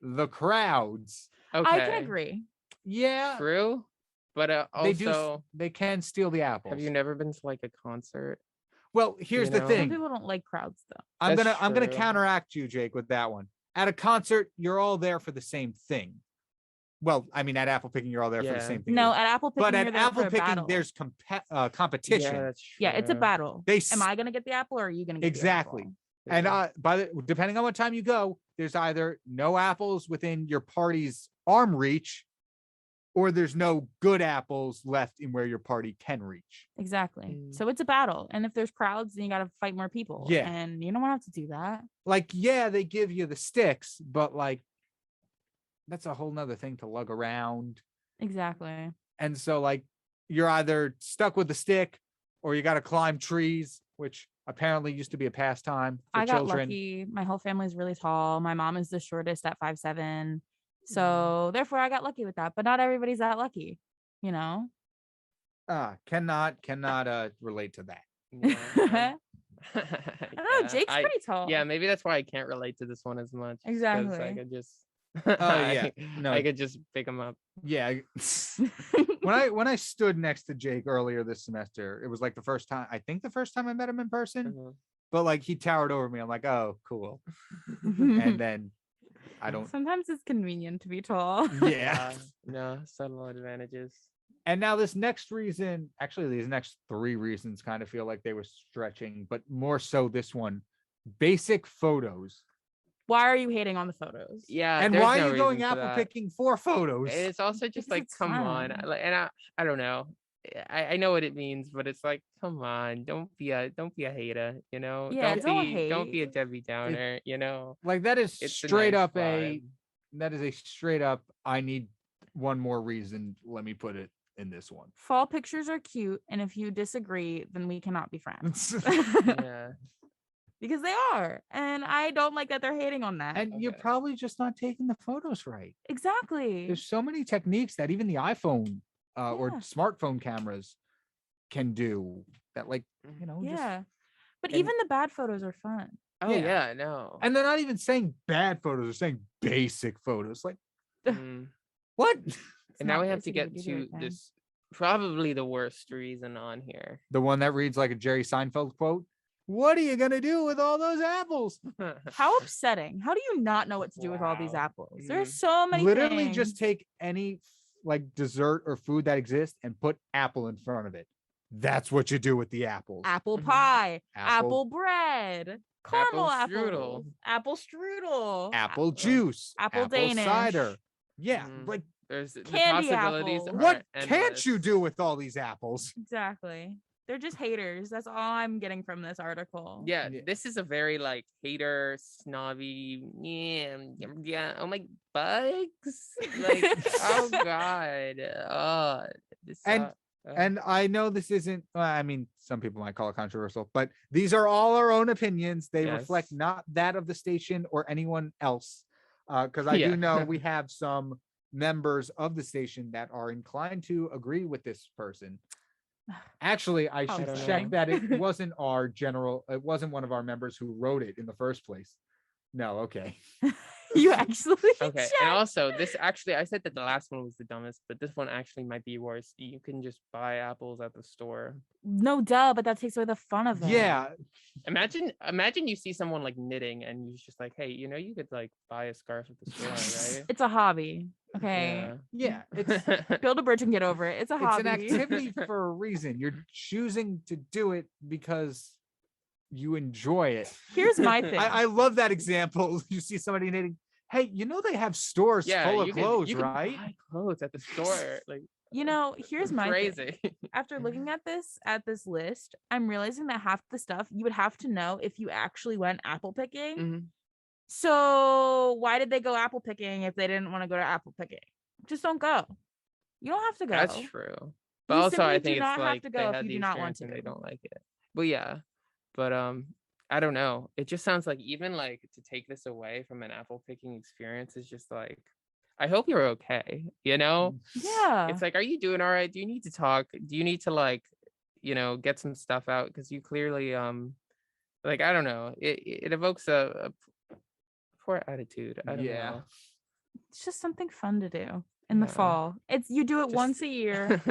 The crowds, Okay. I can agree. yeah, True. But they do. also, They can steal the apples. have you never been to like a concert? Well, here's you the know? Some thing. people don't like crowds though. I'm That's gonna true. counteract you, Jake, with that one. At a concert, you're all there for the same thing. Well, I mean, at apple picking, you're all there for the Yeah. same thing. No, at apple picking, but you're at there apple for a picking, battle. there's competition. Yeah, that's Yeah, it's a true. battle. They Am I gonna get the apple or are you gonna get Exactly. the apple? And Yeah. depending on what time you go, there's either no apples within your party's arm reach, or there's no good apples left in where your party can reach. Exactly. Mm. So it's a battle. And if there's crowds, then you gotta fight more people. Yeah. And you don't want to have to do that. Like, yeah, they give you the sticks, but like that's a whole nother thing to lug around. Exactly. And so like you're either stuck with the stick or you got to climb trees, which apparently used to be a pastime for I got children. lucky. My whole family's really tall. My mom is the shortest at 5'7". Mm. So therefore I got lucky with that. But not everybody's that lucky, you know? Cannot relate to that. Yeah. I don't know. Jake's pretty tall. Yeah, maybe that's why I can't relate to this one as much. 'cause, Exactly. Like, I just Oh yeah, no, I could just pick him up. yeah. When I stood next to Jake earlier this semester, it was like the first time I met him in person. Mhm. But like he towered over me. I'm like, oh, cool. And then I don't. Sometimes it's convenient to be tall. Yeah. No, subtle advantages. And now this next reason, actually, these next three reasons kind of feel like they were stretching, but more so this one, basic photos. Why are you hating on the photos? Yeah, And there's why no are you going reason for apple that. picking for photos? And it's also just Because like, it's come on, fun. and I don't know. I know what it means, but it's like, come on, don't be a hater, you know. Yeah, don't don't be a hate. Debbie Downer, you know. Like that is It's a straight nice up vibe. that is a straight up, I need one more reason. Let me put it in this one. Fall pictures are cute, and if you disagree, then we cannot be friends. Yeah. Because they are, and I don't like that they're hating on that. And you're Okay. probably just not taking the photos right. Exactly. There's so many techniques that even the iPhone or Yeah. smartphone cameras can do that, like, you know, just Yeah. But and- even the bad photos are fun. Oh Yeah. yeah, no. and they're not even saying bad photos, they're saying basic photos. Like, Mm. what? And now not we have to basic if get you do to it right. this probably the worst reason on here. The one that reads like a Jerry Seinfeld quote. What are you gonna do with all those apples? How upsetting. How do you not know what to do with all these Wow. apples? There's Mhm. so many Literally things. just take any like dessert or food that exists and put apple in front of it. That's what you do with the apples. apple Mhm. pie, Apple- apple bread, caramel Apple strudel. apples, apple strudel, Apple juice, apple Danish. cider. Yeah, Mhm. like There's the Candy possibilities. apple. what are can't you endless. do with all these apples? Exactly. They're just haters. That's all I'm getting from this article. Yeah, Yeah. this is a very like hater, snobby. Yeah. Oh my bugs. Like, oh god. Oh, this. And- And I know this isn't, well, I mean, some people might call it controversial, but these are all our own opinions. They reflect Yes. not that of the station or anyone else. Because I Yeah. do know we have some members of the station that are inclined to agree with this person. Actually, I How should don't check know. that it wasn't it wasn't one of our members who wrote it in the first place. No, okay. You actually Okay, checked. and also this actually, I said that the last one was the dumbest, but this one actually might be worse. You can just buy apples at the store. No, duh, but that takes away the fun of it. Yeah, Imagine you see someone like knitting, and you're just like, hey, you know, you could like buy a scarf at the store, right? It's a hobby. Okay. yeah. It's Build a bridge and get over it. It's a it's hobby. an activity for a reason. You're choosing to do it because you enjoy it. Here's my thing. I love that example. You see somebody knitting. Hey, you know they have stores full of clothes, you can right? buy clothes at the store. Like, You know, here's my thing. crazy. After looking at this list, I'm realizing that half the stuff you would have to know if you actually went apple picking. Mhm. So why did they go apple picking if they didn't want to go to apple picking? Just don't go. You don't have to go. That's true. But You also, simply I do think not it's have like to they go if had you the do not want experience and they to. don't like it. But yeah, but I don't know. It just sounds like even like to take this away from an apple picking experience is just like, I hope you're okay. You know, Yeah. it's like, are you doing all right? Do you need to talk? Do you need to like, you know, get some stuff out? Because you clearly like, I don't know. It evokes a poor attitude. I don't Yeah. know. It's just something fun to do in the Yeah. fall. It's you do it Just- once a year.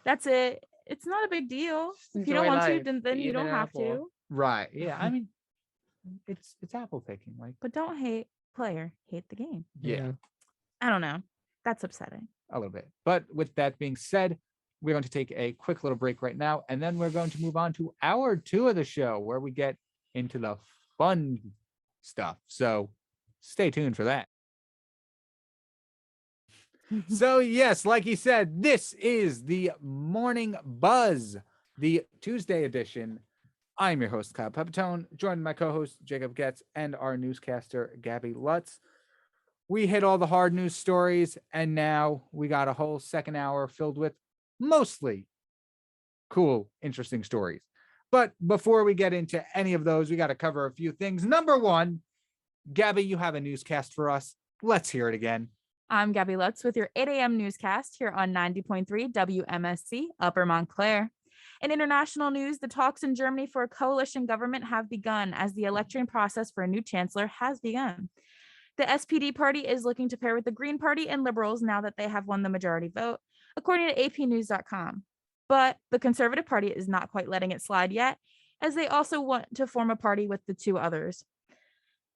That's it. It's not a big deal. Just If you don't enjoy want to, life, then you eat don't an have apple. to. Right. Yeah. I mean, it's apple picking. Like, But don't hate player, hate the game. yeah, I don't know. That's upsetting. a little bit. But with that being said, we're going to take a quick little break right now, and then we're going to move on to hour 2 of the show where we get into the fun stuff. So stay tuned for that. So yes, like he said, this is the Morning Buzz, the Tuesday edition. I'm your host, Kyle Pepitone, joined by my co-host Jacob Goetz and our newscaster Gabby Lutz. We hit all the hard news stories, and now we got a whole second hour filled with mostly cool, interesting stories. But before we get into any of those, we got to cover a few things. Number one, Gabby, you have a newscast for us. Let's hear it again. I'm Gabby Lutz with your 8 a.m. newscast here on 90.3 WMSC Upper Montclair. In international news, the talks in Germany for a coalition government have begun as the election process for a new chancellor has begun. The SPD party is looking to pair with the Green Party and Liberals now that they have won the majority vote, according to APnews.com. But the Conservative Party is not quite letting it slide yet, as they also want to form a party with the two others.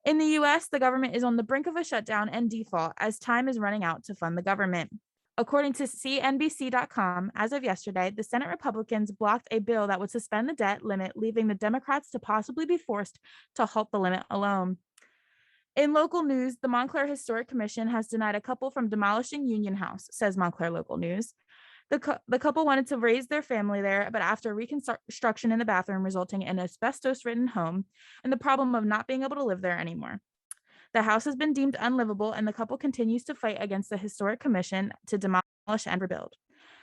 In the US, the government is on the brink of a shutdown and default as time is running out to fund the government. According to CNBC.com, as of yesterday, the Senate Republicans blocked a bill that would suspend the debt limit, leaving the Democrats to possibly be forced to halt the limit alone. In local news, the Montclair Historic Commission has denied a couple from demolishing Union House, says Montclair Local News. The couple wanted to raise their family there, but after reconstruction in the bathroom resulting in an asbestos-ridden home and the problem of not being able to live there anymore. The house has been deemed unlivable, and the couple continues to fight against the Historic Commission to demolish and rebuild.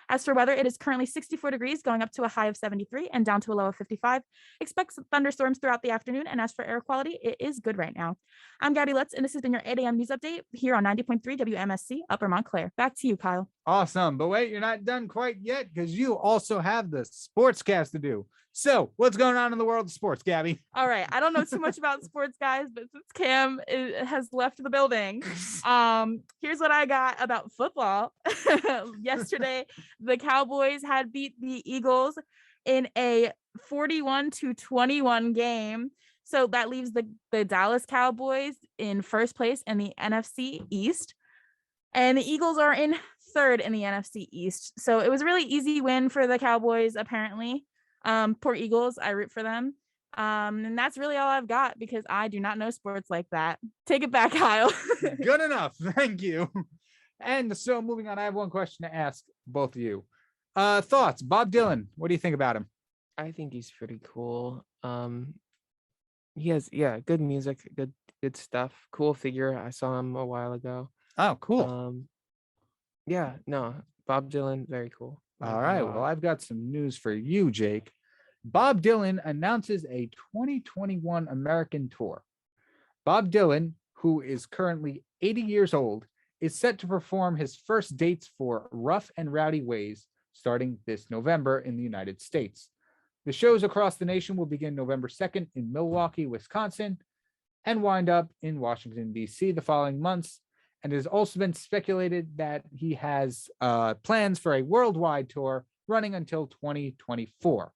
As for weather, it is currently 64 degrees, going up to a high of 73 and down to a low of 55. Expect thunderstorms throughout the afternoon, and as for air quality, it is good right now. I'm Gabby Lutz, and this has been your 8 a.m. news update here on 90.3 WMSC Upper Montclair. Back to you, Kyle. Awesome. But wait, you're not done quite yet because you also have the sportscast to do. So what's going on in the world of sports, Gabby? All right. I don't know too much about sports, guys, but since Cam has left the building, here's what I got about football. Yesterday, the Cowboys had beat the Eagles in a 41-21 game. So that leaves the Dallas Cowboys in first place in the NFC East. And the Eagles are in third in the NFC East. So it was a really easy win for the Cowboys, apparently. Poor Eagles, I root for them. And that's really all I've got because I do not know sports like that. Take it back, Kyle. Good enough. Thank you. And so moving on, I have one question to ask both of you. Thoughts, Bob Dylan, what do you think about him? I think he's pretty cool. He has good music, good stuff. Cool figure. I saw him a while ago. Oh, cool. Bob Dylan, very cool. All right. Well, I've got some news for you, Jake. Bob Dylan announces a 2021 American tour. Bob Dylan, who is currently 80 years old, is set to perform his first dates for Rough and Rowdy Ways starting this November in the United States. The shows across the nation will begin November 2nd in Milwaukee, Wisconsin, and wind up in Washington, D.C. the following months. And it has also been speculated that he has plans for a worldwide tour running until 2024.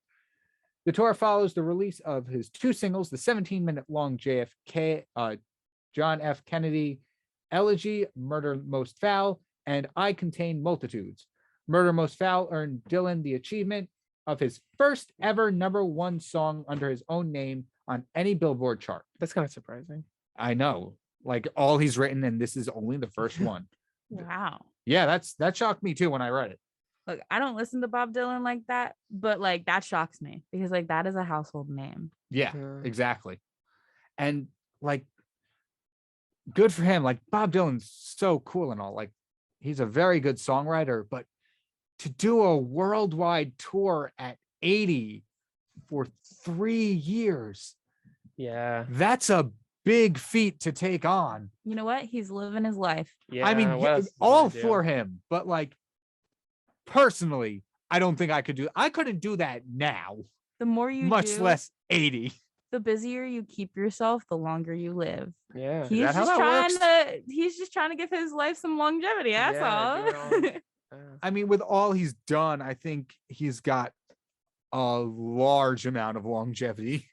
The tour follows the release of his two singles, the 17-minute long JFK, John F. Kennedy Elegy, Murder Most Foul, and I Contain Multitudes. Murder Most Foul earned Dylan the achievement of his first ever #1 song under his own name on any Billboard chart. That's kind of surprising. I know. Like all he's written, and this is only the first one. Wow. Yeah, that shocked me too when I read it. Look, I don't listen to Bob Dylan like that, but like that shocks me because like that is a household name. Yeah, exactly. And like, good for him. Like Bob Dylan's so cool and all. Like, he's a very good songwriter, but to do a worldwide tour at 80 for 3 years, that's a big feat to take on. You know what? He's living his life. Yeah, I mean, all for him, but like personally, I don't think I could do. I couldn't do that now. The more you much less 80. The busier you keep yourself, the longer you live. Yeah, he's just trying to give his life some longevity. That's all. I mean, with all he's done, I think he's got a large amount of longevity.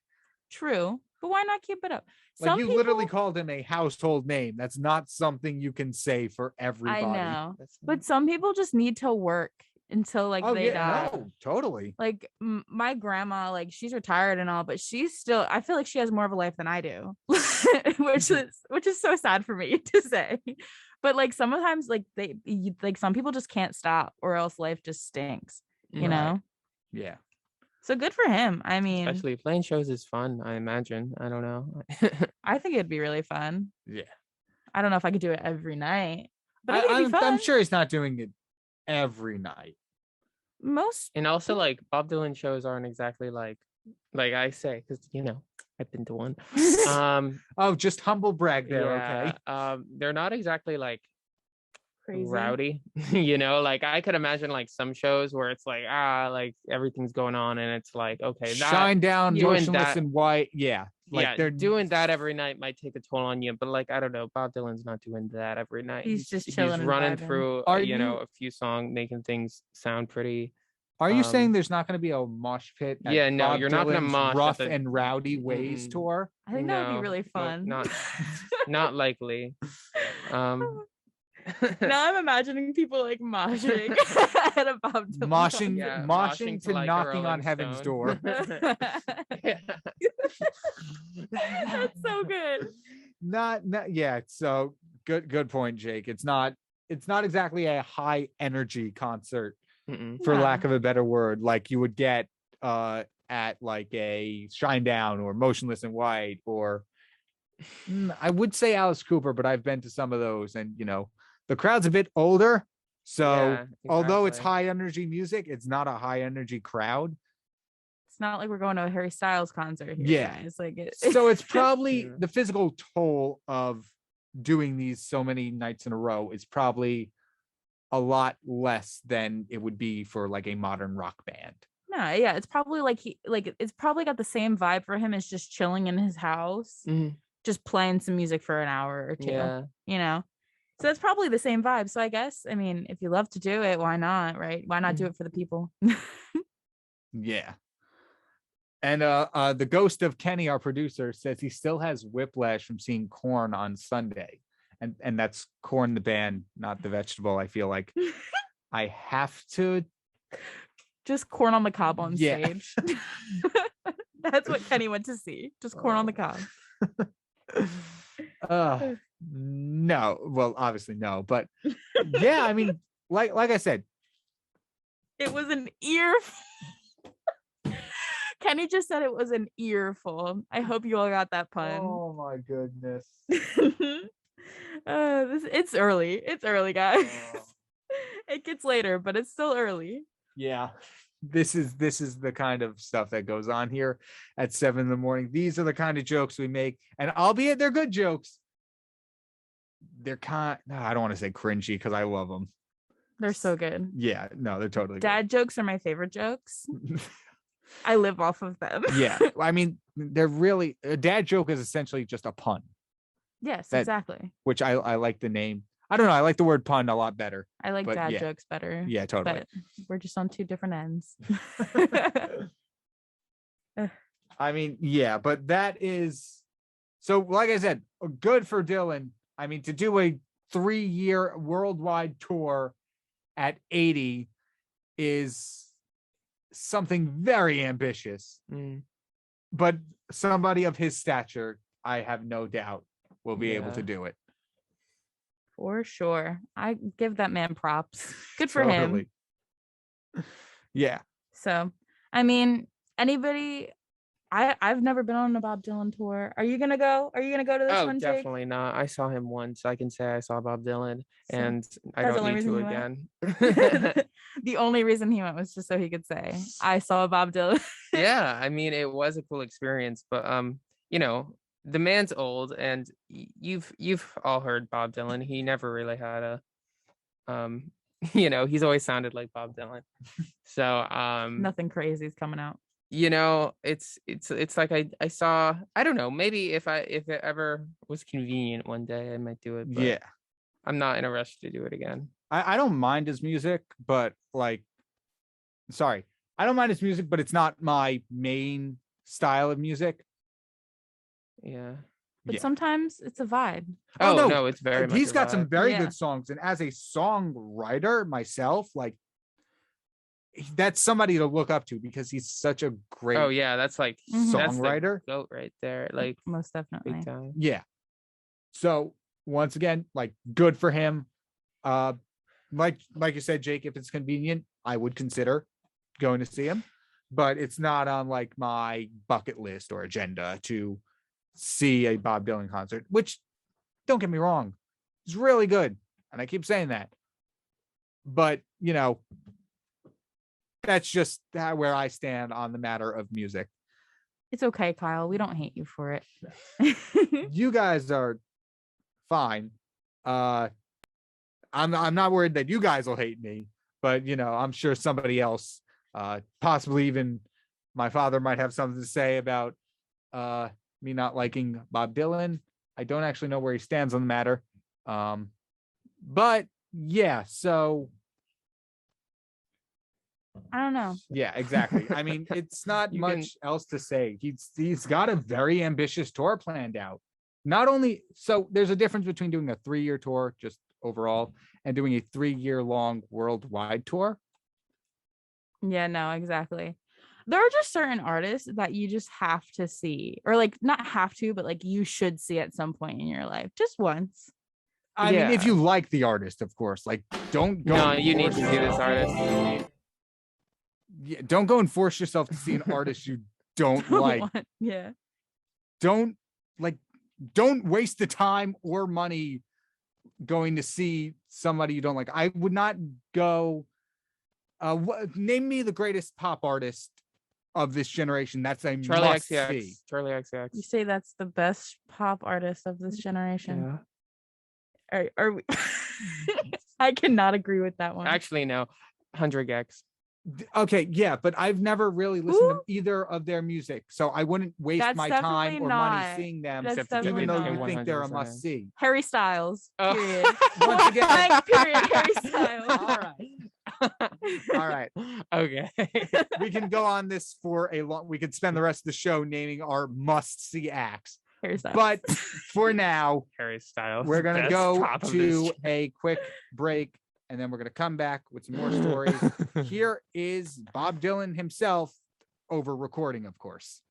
True, but why not keep it up? Like you literally called him a household name. That's not something you can say for everybody. I know, but some people just need to work until like they die. No, totally. Like my grandma, like she's retired and all, but she's still. I feel like she has more of a life than I do, which is so sad for me to say. But like sometimes, like some people just can't stop, or else life just stinks. You know? Yeah. So good for him. I mean, especially playing shows is fun, I imagine. I don't know. I think it'd be really fun. Yeah. I don't know if I could do it every night, but I'm sure he's not doing it every night. And also like Bob Dylan shows aren't exactly like I say, because I've been to one. Just humble brag there. Okay. They're not exactly like crazy rowdy, like I could imagine like some shows where it's like everything's going on and it's like, okay, shine down, motionless and white. Yeah. Like yeah, they're doing that every night might take a toll on you, but like I don't know, Bob Dylan's not doing that every night. He's just chilling and running vibing. through, Are you know, you- a few songs, making things sound pretty. Are you saying Um, there's not going to be a mosh pit? At Yeah, no, Bob you're not gonna Dylan's mosh at Rough the- and Rowdy Ways Mm-mm. tour? I think that would be No, really no, fun. not likely. Now I'm imagining people like moshing at a Bob Dylan Moshing, Yeah, moshing to like, a knocking on Rolling heaven's Stone. door. concert. That's so good. Not, yeah. So good point, Jake. It's not exactly a high energy concert, Mm-mm. for No. lack of a better word, like you would get at like a Shine Down or Motionless in White, or I would say Alice Cooper, but I've been to some of those, and you know, the crowd's a bit older. So Yeah, although it's exactly. high energy music, it's not a high energy crowd. It's not like we're going to a Harry Styles concert here, Yeah. guys. Like it. So it's probably Yeah. the physical toll of doing these so many nights in a row is probably a lot less than it would be for like a modern rock band. No, yeah, it's probably like it's probably got the same vibe for him as just chilling in his house, Mhm. just playing some music for an hour or two. Yeah. You know, so it's probably the same vibe. So I guess, I mean, if you love to do it, why not? Right? Why not do it for the people? Yeah. And the ghost of Kenny, our producer, says he still has whiplash from seeing Corn on Sunday. And that's Corn the band, not the vegetable. I feel like I have to. Just corn on the cob on Yeah. stage. That's what Kenny went to see. Just corn on the cob. No, well, obviously no, but yeah, I mean, like I said, It was an ear. Kenny just said it was an earful. I hope you all got that pun. oh my goodness. It's early. It's early, guys. Oh. It gets later, but it's still early. Yeah, this is the kind of stuff that goes on here at 7 a.m. These are the kind of jokes we make, and albeit they're good jokes, they're I don't want to say cringy because I love them. They're so good. Yeah, no, they're totally Dad jokes are my favorite jokes. I live off of them. good. Yeah, I mean, they're really, a dad joke is essentially just a pun, Yes, That- exactly. which I like the name. I don't know, I like the word pun a lot better. I like but dad yeah. jokes better. Yeah, totally. But we're just on two different ends. I mean, yeah, but that is so, like I said, good for Dylan. I mean, to do a 3-year worldwide tour at 80 is something very ambitious, Mm. but somebody of his stature, I have no doubt, will be able to Yeah. do it. For sure. I give that man props. Good for him. Totally. Yeah. So, I mean, anybody, I've never been on a Bob Dylan tour. Are you gonna go? Are you gonna go to this Oh, one, Jake? definitely not. I saw him once. I can say I saw Bob Dylan, So, and I that's the don't only need to reason again. The only reason he went was just so he could say, I saw Bob Dylan. Yeah, I mean, it was a cool experience, but you know, the man's old, and you've all heard Bob Dylan. He never really had a you know, he's always sounded like Bob Dylan. So Nothing crazy is coming out. you know, it's like I saw, I don't know, maybe if it ever was convenient one day I might do it, but Yeah. I'm not in a rush to do it again. I don't mind his music, but like, sorry, I don't mind his music, but it's not my main style of music. Yeah. But Yeah. sometimes it's a vibe. Oh, Oh, no, no, it's very much He's a got some vibe. very Yeah. good songs, and as a songwriter myself, like, that's somebody to look up to because he's such a great Oh yeah, that's like Mhm. that's the songwriter. goat right there, like Most definitely. big time. Yeah. So once again, like, good for him. Like you said, Jake, if it's convenient, I would consider going to see him, but it's not on like my bucket list or agenda to see a Bob Dylan concert, which, don't get me wrong, is really good. And I keep saying that. But, you know, that's just where I stand on the matter of music. It's okay, Kyle. We don't hate you for it. You guys are fine. I'm not worried that you guys will hate me, but you know, I'm sure somebody else, possibly even my father, might have something to say about me not liking Bob Dylan. I don't actually know where he stands on the matter. But yeah, so I don't know. yeah, exactly. I mean, it's not You much else to say. He's got a very ambitious tour planned out. Not only so, there's a difference between doing a 3-year tour just overall and doing a 3-year long worldwide tour. Yeah, no, exactly. There are just certain artists that you just have to see, or like not have to, but like you should see at some point in your life, just once. I mean, if Yeah. you like the artist, of course, like don't go. No, and you need force to see this yourself- artist. Yeah, don't go and force yourself to see an artist you don't like. Yeah. Don't don't waste the time or money going to see somebody you don't like. I would not go. Name me the greatest pop artist of this generation. That's a Charlie must XCX. see. Charlie XCX. You say that's the best pop artist of this generation. Yeah. Are we? I cannot agree with that one. Actually, no. 100 Gex. Okay, yeah, but I've never really listened Who? to either of their music, so I wouldn't waste That's my time definitely or money not. seeing them, That's Except it's definitely even though not. you think they're a 100%. must see. Harry Styles. Oh. Period. Once again- Blank, period. Harry Styles. All right. All right. Okay. We can go on this for a long. We could spend the rest of the show naming our must see acts, Harry Styles. but for now, Harry Styles. we're gonna best go pop of to this a quick break, and then we're gonna come back with some more stories. Here is Bob Dylan himself over recording, of course.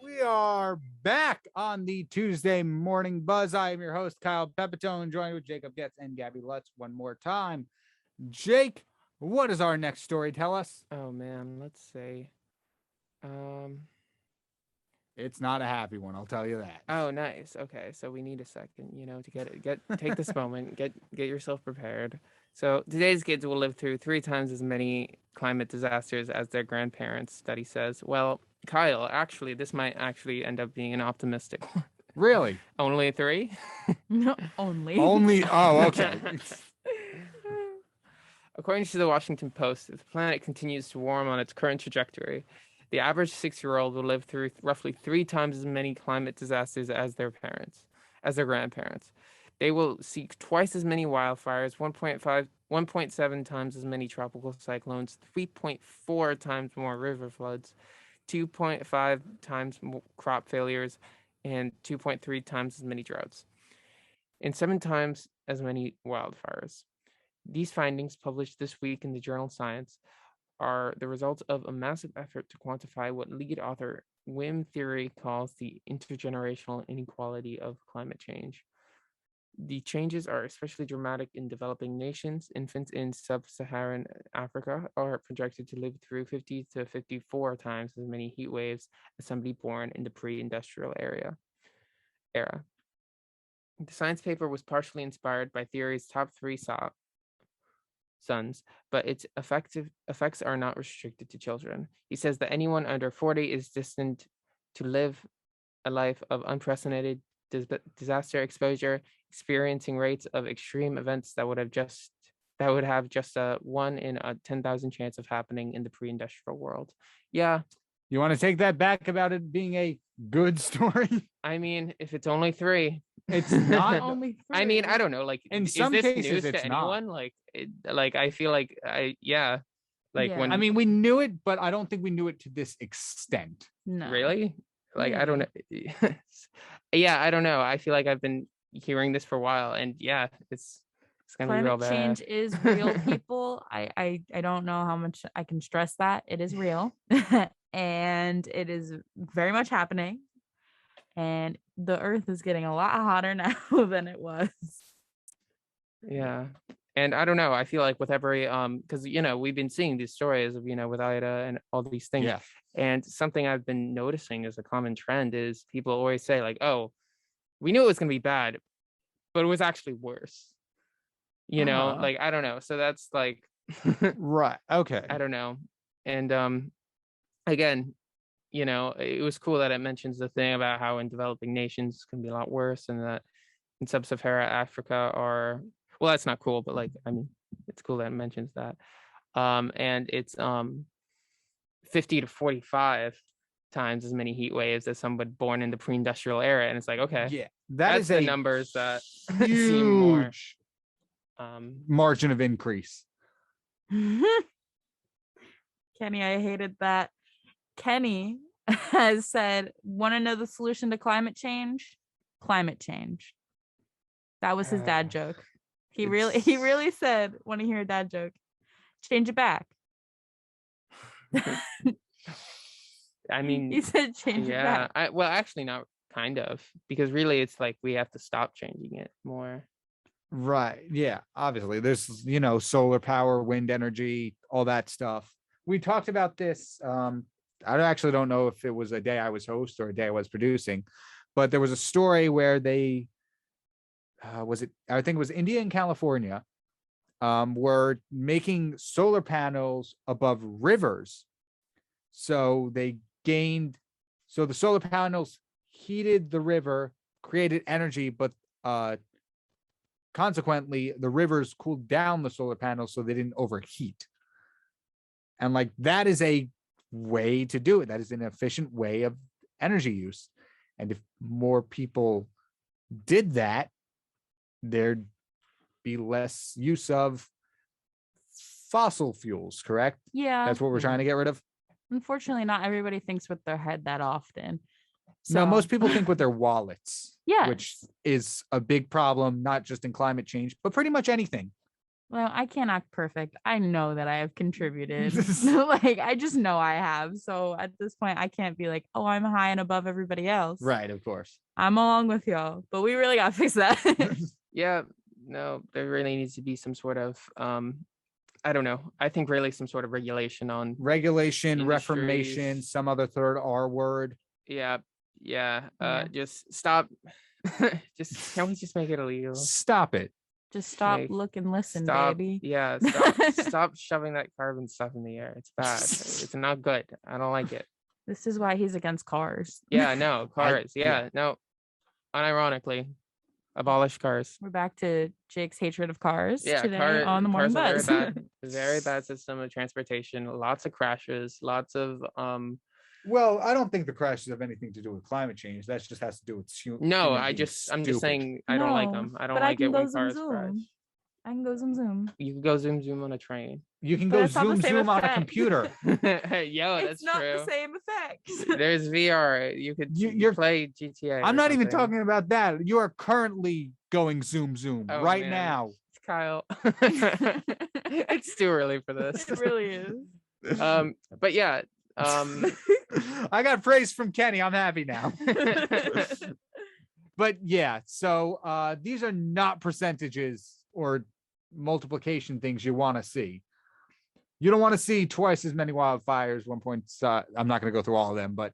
We are back on the Tuesday Morning Buzz. I am your host, Kyle Pepitone, joined with Jacob Goetz and Gabby Lutz one more time. Jake, what does our next story tell us? Oh man, let's see. It's not a happy one, I'll tell you that. Oh, nice. Okay, so we need a second, to take this moment, get yourself prepared. So today's kids will live through 3 times as many climate disasters as their grandparents, study says. Well, Kyle, actually, this might actually end up being an optimistic one. Really? Only 3? No, only. Only, oh, okay. According to the Washington Post, if the planet continues to warm on its current trajectory, the average 6-year-old will live through roughly 3 times as many climate disasters as their grandparents. They will see twice as many wildfires, 1.7 times as many tropical cyclones, 3.4 times more river floods, 2.5 times more crop failures, and 2.3 times as many droughts, and 7 times as many wildfires. These findings, published this week in the journal Science, are the result of a massive effort to quantify what lead author Wim Theory calls the intergenerational inequality of climate change. The changes are especially dramatic in developing nations. Infants in sub-Saharan Africa are projected to live through 50 to 54 times as many heat waves as somebody born in the pre-industrial era. The science paper was partially inspired by Theory's top 3 sons, but its effects are not restricted to children. He says that anyone under 40 is destined to live a life of unprecedented disaster exposure, experiencing rates of extreme events that would have just a 1 in a 10,000 chance of happening in the pre-industrial world. Yeah. You want to take that back about it being a good story? I mean, if it's only 3, It's not Only 3. I mean, I don't know. Like, in is some this cases news it's to not. anyone? Like, I feel like Yeah. when I mean, we knew it, but I don't think we knew it to this extent. No. really, like, I don't know. Yeah, I don't know. I feel like I've been hearing this for a while, and yeah, it's gonna be real Climate bad. change is real, people. I don't know how much I can stress that. It is real. And it is very much happening. And the earth is getting a lot hotter now than it was. Yeah. And I don't know. I feel like with every because we've been seeing these stories of with Ida and all these things. Yeah. And something I've been noticing as a common trend is people always say like, "Oh, we knew it was gonna be bad, but it was actually worse." Uh-huh. Like I don't know. So that's like Right. Okay. I don't know. And again, it was cool that it mentions the thing about how in developing nations it's gonna be a lot worse, and that in sub-Saharan Africa well, that's not cool, but like I mean, it's cool that it mentions that. And it's 50 to 45 times as many heat waves as someone born in the pre-industrial era, and it's like, okay, Yeah, that's the numbers that seem more huge margin of increase. Kenny, I hated that. Kenny has said, want to know the solution to climate change? Climate change. That was his dad joke. He really said, want to hear a dad joke? Change it back. I mean, he said change it back. Well, actually not kind of, because really it's like we have to stop changing it more. Right. Yeah. Obviously, there's, solar power, wind energy, all that stuff. We talked about this. I actually don't know if it was a day I was host or a day I was producing, but there was a story where they, I think it was India and California, were making solar panels above rivers. So the solar panels heated the river, created energy, but consequently, the rivers cooled down the solar panels so they didn't overheat. And like, that is a way to do it. That is an efficient way of energy use. And if more people did that, there'd be less use of fossil fuels, correct? Yeah. That's what we're trying to get rid of. Unfortunately, not everybody thinks with their head that often. So, No, most people think with their wallets, yes. Which is a big problem, not just in climate change, but pretty much anything. Well, I can't act perfect. I know that I have contributed. Like, I just know I have. So at this point, I can't be like, oh, I'm high and above everybody else. Right, of course. I'm along with y'all, but we really got to fix that. Yeah, no, there really needs to be some sort of, I don't know. I think really some sort of regulation on regulation, industries. Reformation, some other third R word. Yeah. Just stop. Can we just make it illegal? Stop it. Just stop, look, and listen, baby. Yeah, stop shoving that carbon stuff in the air. It's bad. It's not good. I don't like it. This is why he's against cars. Yeah, no, cars. No. Unironically, abolish cars. We're back to Jake's hatred of cars today on the Morning Buzz. Very bad system of transportation. Lots of crashes. Lots of Well, I don't think the crashes have anything to do with climate change. That just has to do with No, I'm just saying I don't like them. I don't like it when cars crash. I can go zoom. You can go zoom on a train. You can go zoom on a computer. Yo, that's it's not true. the same effect. There's VR. You could play GTA. I'm not even talking about that. You are currently going zoom right now. It's Kyle. It's too early for this. It really is. But yeah. I got praise from Kenny. I'm happy now. But yeah, so these are not percentages or multiplication things you want to see. You don't want to see twice as many wildfires. I'm not going to go through all of them, but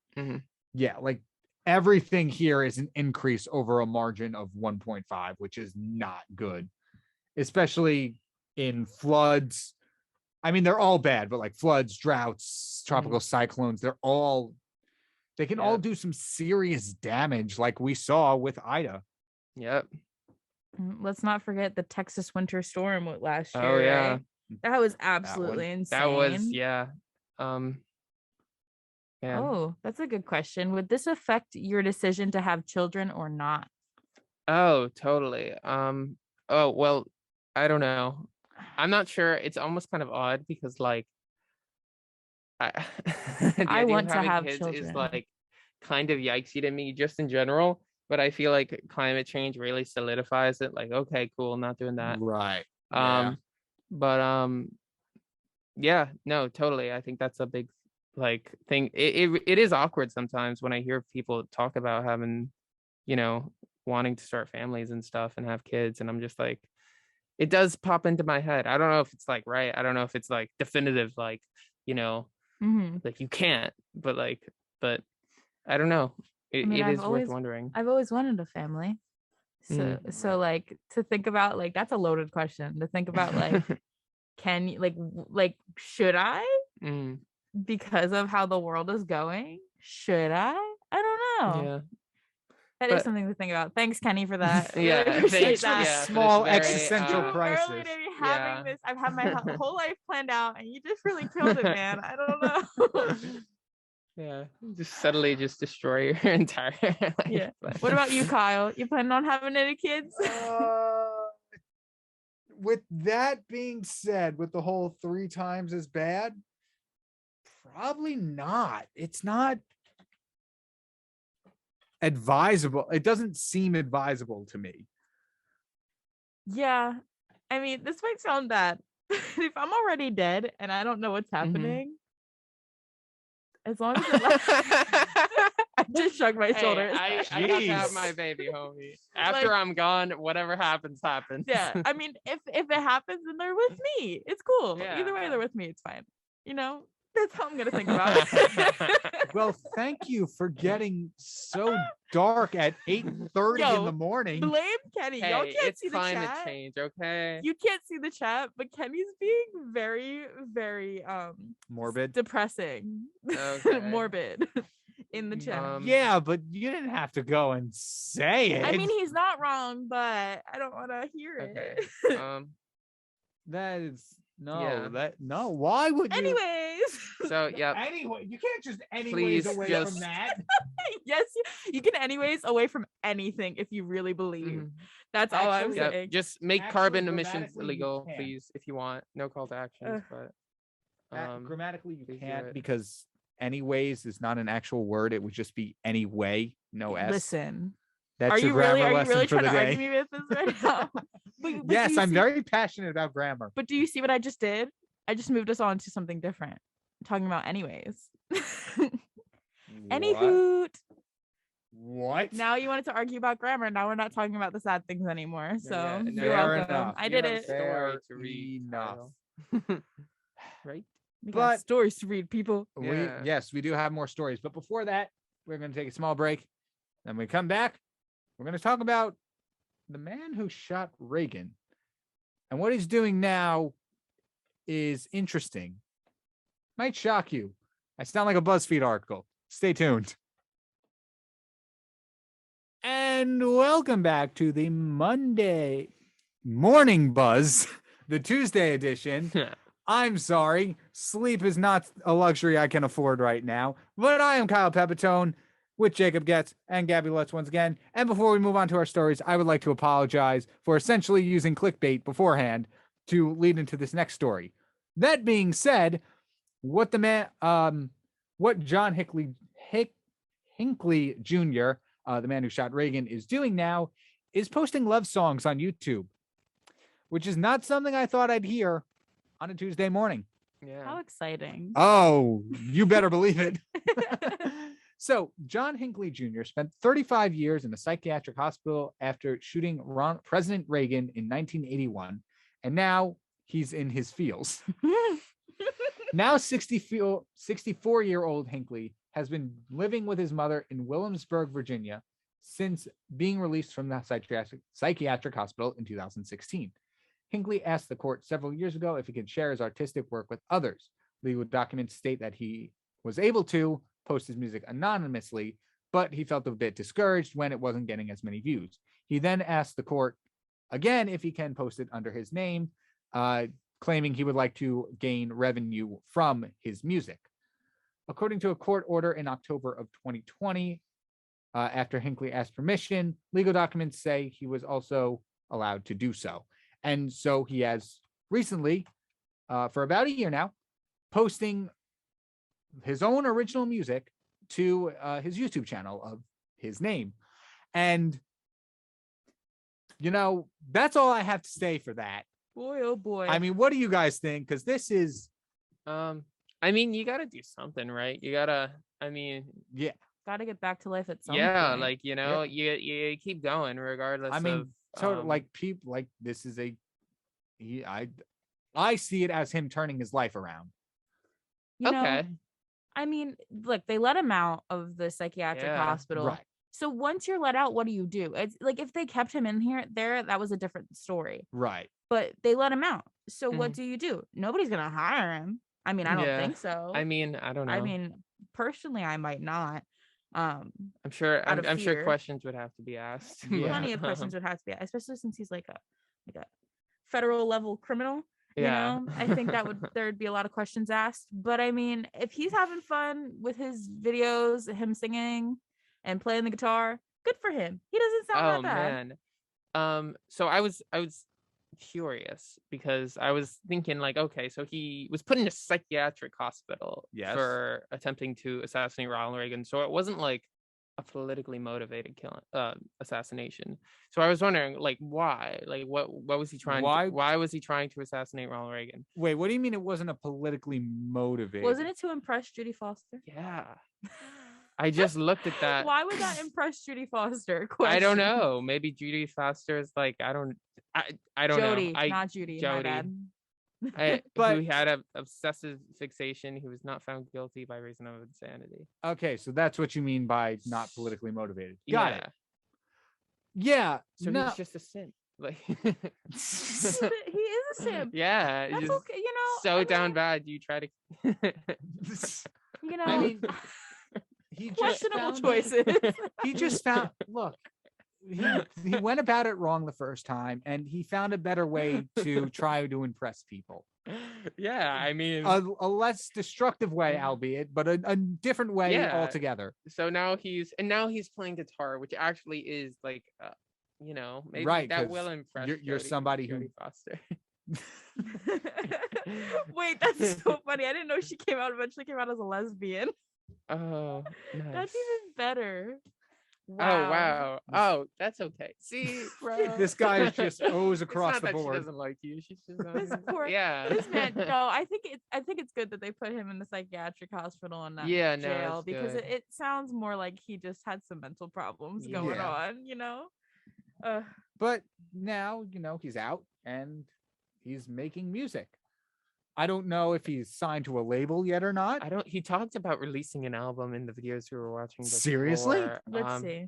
yeah, like everything here is an increase over a margin of 1.5, which is not good, especially in floods. I mean, they're all bad, but like floods, droughts, tropical cyclones, they can all do some serious damage like we saw with Ida. Yep. Let's not forget the Texas winter storm last year. Oh, yeah. Right? That was absolutely insane. That was, yeah. Oh, that's a good question. Would this affect your decision to have children or not? Oh, totally. Oh, well, I don't know. I'm not sure. It's almost kind of odd because like I want to have kids children. Is like kind of yikesy to me just in general, but I feel like climate change really solidifies it. Like, okay, cool, not doing that. Right. But yeah, no, totally. I think that's a big like thing. It is awkward sometimes when I hear people talk about having, wanting to start families and stuff and have kids, and I'm just like, it does pop into my head. I don't know if it's like right. I don't know if it's like definitive, like, like you can't, but I don't know. It is worth wondering. I've always wanted a family. So like to think about, like, that's a loaded question to think about, like, can you like, should I, because of how the world is going, should I don't know. Yeah. That is something to think about. Thanks, Kenny, for that. Yeah, thanks that. Small existential crisis. Early to be having this. I've had my whole life planned out, and you just really killed it, man. I don't know. Yeah, just suddenly just destroy your entire life. Yeah. But- What about you, Kyle? You planning on having any kids? With that being said, with the whole 3 times as bad, probably not. It's not advisable. It doesn't seem advisable to me. Yeah. I mean, this might sound bad. If I'm already dead and I don't know what's happening, as long as it I just shrugged my Hey, shoulders. I got to have Jeez. my baby, homie. After I'm gone, whatever happens, happens. Yeah. I mean, if it happens and they're with me, it's cool. Either way, Yeah. they're with me. It's fine. You know, that's how I'm gonna think about it. Well, thank you for getting so dark at 8:30 in Yo, the morning. Blame Kenny. Y'all Hey, can't it's see the climate chat. change, okay? You can't see the chat, but Kenny's being very, very Morbid. depressing, Okay. morbid in the chat. Yeah, but you didn't have to go and say it. I mean, he's not wrong, but I don't want to hear Okay. it. that is Yeah. no. Why would you? Anyways, So yep. Anyway, you can't just Please away just- from that. yes, you can anyways away from anything if you really believe. Mhm. That's all I'm Actually, Yep. saying. Just make Actually, carbon emissions grammatically, you illegal, can. please, if you want. No call to actions, but Grammatically, you please do can't it. because anyways is not an actual word. It would just be anyway, no s. Listen, That's are your you grammar really lesson for trying the to day. argue me with this right now? But do Yes, you I'm see- very passionate about grammar. But do you see what I just did? I just moved us on to something different. Talking about anyways. Any hoot. What? Now you wanted to argue about grammar. Now we're not talking about the sad things anymore. So Yeah, no, you're Fair welcome. enough. I You did have a it. story Fair to read, enough. Kyle. Right? We got But- stories to read, people. Yeah. Yes, we do have more stories. But before that, we're going to take a small break. Then we come back. We're going to talk about the man who shot Reagan. And what he's doing now is interesting. Might shock you. I sound like a BuzzFeed article. Stay tuned. And welcome back to the Monday morning buzz, the Tuesday edition. I'm sorry, sleep is not a luxury I can afford right now, but I am Kyle Pepitone with Jacob Goetz and Gabby Lutz once again. And before we move on to our stories, I would like to apologize for essentially using clickbait beforehand to lead into this next story. That being said, what John Hinckley Jr., the man who shot Reagan, is doing now is posting love songs on YouTube, which is not something I thought I'd hear on a Tuesday morning. Yeah. How exciting. Oh, you better believe it. So John Hinckley Jr. spent 35 years in a psychiatric hospital after shooting President Reagan in 1981. And now he's in his feels. Now 64-year-old Hinckley has been living with his mother in Williamsburg, Virginia, since being released from the psychiatric hospital in 2016. Hinckley asked the court several years ago if he could share his artistic work with others. Legal documents state that he was able to post his music anonymously, but he felt a bit discouraged when it wasn't getting as many views. He then asked the court again if he can post it under his name, claiming he would like to gain revenue from his music. According to a court order in October of 2020, after Hinckley asked permission, legal documents say he was also allowed to do so. And so he has recently, for about a year now, posting his own original music to his YouTube channel of his name. And, that's all I have to say for that. Boy, oh boy. I mean, what do you guys think? Because this is, I mean, you gotta do something, right? You gotta, yeah. Gotta get back to life at some yeah, point. like, you keep going regardless I mean, of sort of like people like this is I see it as him turning his life around. okay. I mean, look, they let him out of the psychiatric Yeah, hospital. Right. So once you're let out, what do? It's like if they kept him in there, that was a different story. Right. But they let him out. So what do? Nobody's gonna hire him. I mean, I don't Yeah. think so. I mean, I don't know. I mean, personally, I might not. I'm sure out of I'm sure fear. questions would have to be asked. Yeah. Plenty of questions would have to be, especially since he's like a federal level criminal. Yeah. I think there'd be a lot of questions asked. But I mean, if he's having fun with his videos, him singing and playing the guitar, good for him. He doesn't sound Oh that bad. man. So I was curious because I was thinking like, okay, so he was put in a psychiatric hospital Yes. for attempting to assassinate Ronald Reagan. So it wasn't like a politically motivated assassination. So I was wondering, like, why? Like, what was he trying? Why was he trying to assassinate Ronald Reagan? Wait, what do you mean it wasn't a politically motivated? Wasn't it to impress Judy Foster? Yeah, I just looked at that. Why would that impress Judy Foster? I don't know. Maybe Judy Foster is like, I don't Jody, know. not Judy. Jody. My bad. But- who had an obsessive fixation. He was not found guilty by reason of insanity. Okay, so that's what you mean by not politically motivated. Got Yeah. it. Yeah. So no. he's just a simp. Like He is a simp. yeah, That's just okay. so I mean, down bad. You try to I mean, he just questionable found- choices. He just found. Look, he went about it wrong the first time, and he found a better way to try to impress people. yeah, I mean, A less destructive way, albeit, but a different way Yeah. altogether. so now he's playing guitar, which actually is like maybe Right, that 'cause will impress you're Jodie- somebody who- Jodie Foster. Wait, that's so funny. I didn't know she eventually came out as a lesbian. Oh, nice. That's even better. Oh wow. Oh, that's okay. See, bro. This guy is just O's It's across not the that board. She doesn't like you. She's just This poor- yeah. This man, no, I think it's good that they put him in the psychiatric hospital and not Yeah, no, jail it's because good. it sounds more like he just had some mental problems going Yeah. on. But now, he's out and he's making music. I don't know if he's signed to a label yet or not. He talked about releasing an album in the videos we were watching. Seriously? before. Let's see.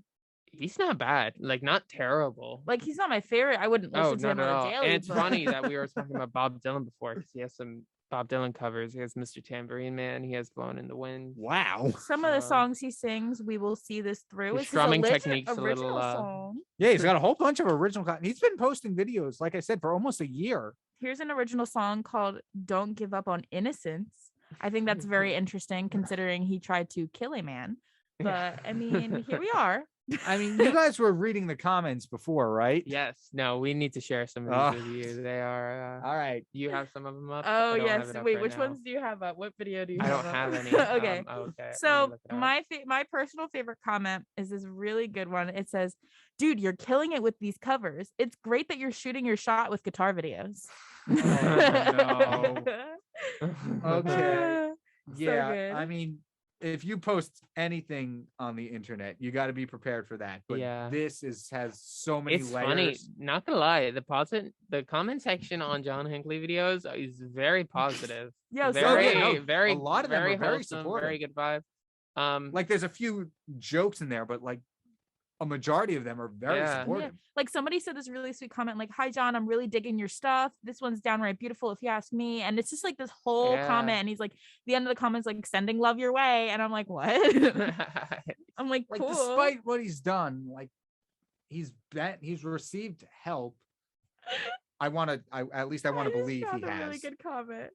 He's not bad. Like, not terrible. Like, he's not my favorite. I wouldn't listen to not him at on all. a daily. And it's but- funny that we were talking about Bob Dylan before because he has some Bob Dylan covers. He has Mr. Tambourine Man. He has Blowing in the Wind. Wow. Some of the Um, songs he sings, we will see this through. his It's strumming his technique's a little, original song. Yeah, he's got a whole bunch of original content. He's been posting videos, like I said, for almost a year. Here's an original song called "Don't Give Up on Innocence." I think that's very interesting considering he tried to kill a man. But I mean, here we are. I mean, you guys were reading the comments before, right? Yes. No, we need to share some Oh. of these with you. They are. All right. You have some of them up? Oh I don't have yes. it up Wait, right which now. ones do you have up? What video do you I have don't up? have any. Okay. Okay. Let me So look it up. my personal favorite comment is this really good one. It says, "Dude, you're killing it with these covers. It's great that you're shooting your shot with guitar videos." no. Okay. So Yeah. good. I mean, if you post anything on the internet, you got to be prepared for that. But Yeah. this has so many It's layers. funny, not gonna lie. The comment section on John Hinckley videos is very positive. Yeah, so very, yeah, no, very, a lot of them very are very wholesome, supportive. very good vibe. Like, there's a few jokes in there, but like a majority of them are very Yeah. supportive. Like somebody said this really sweet comment, like, "Hi John, I'm really digging your stuff. This one's downright beautiful if you ask me." And it's just like this whole Yeah. comment, and he's like, the end of the comment's like, "Sending love your way," and I'm like, what? I'm like, Like, cool. despite what he's done, like he's received help. I at least I want to just believe he found a has. really good comment.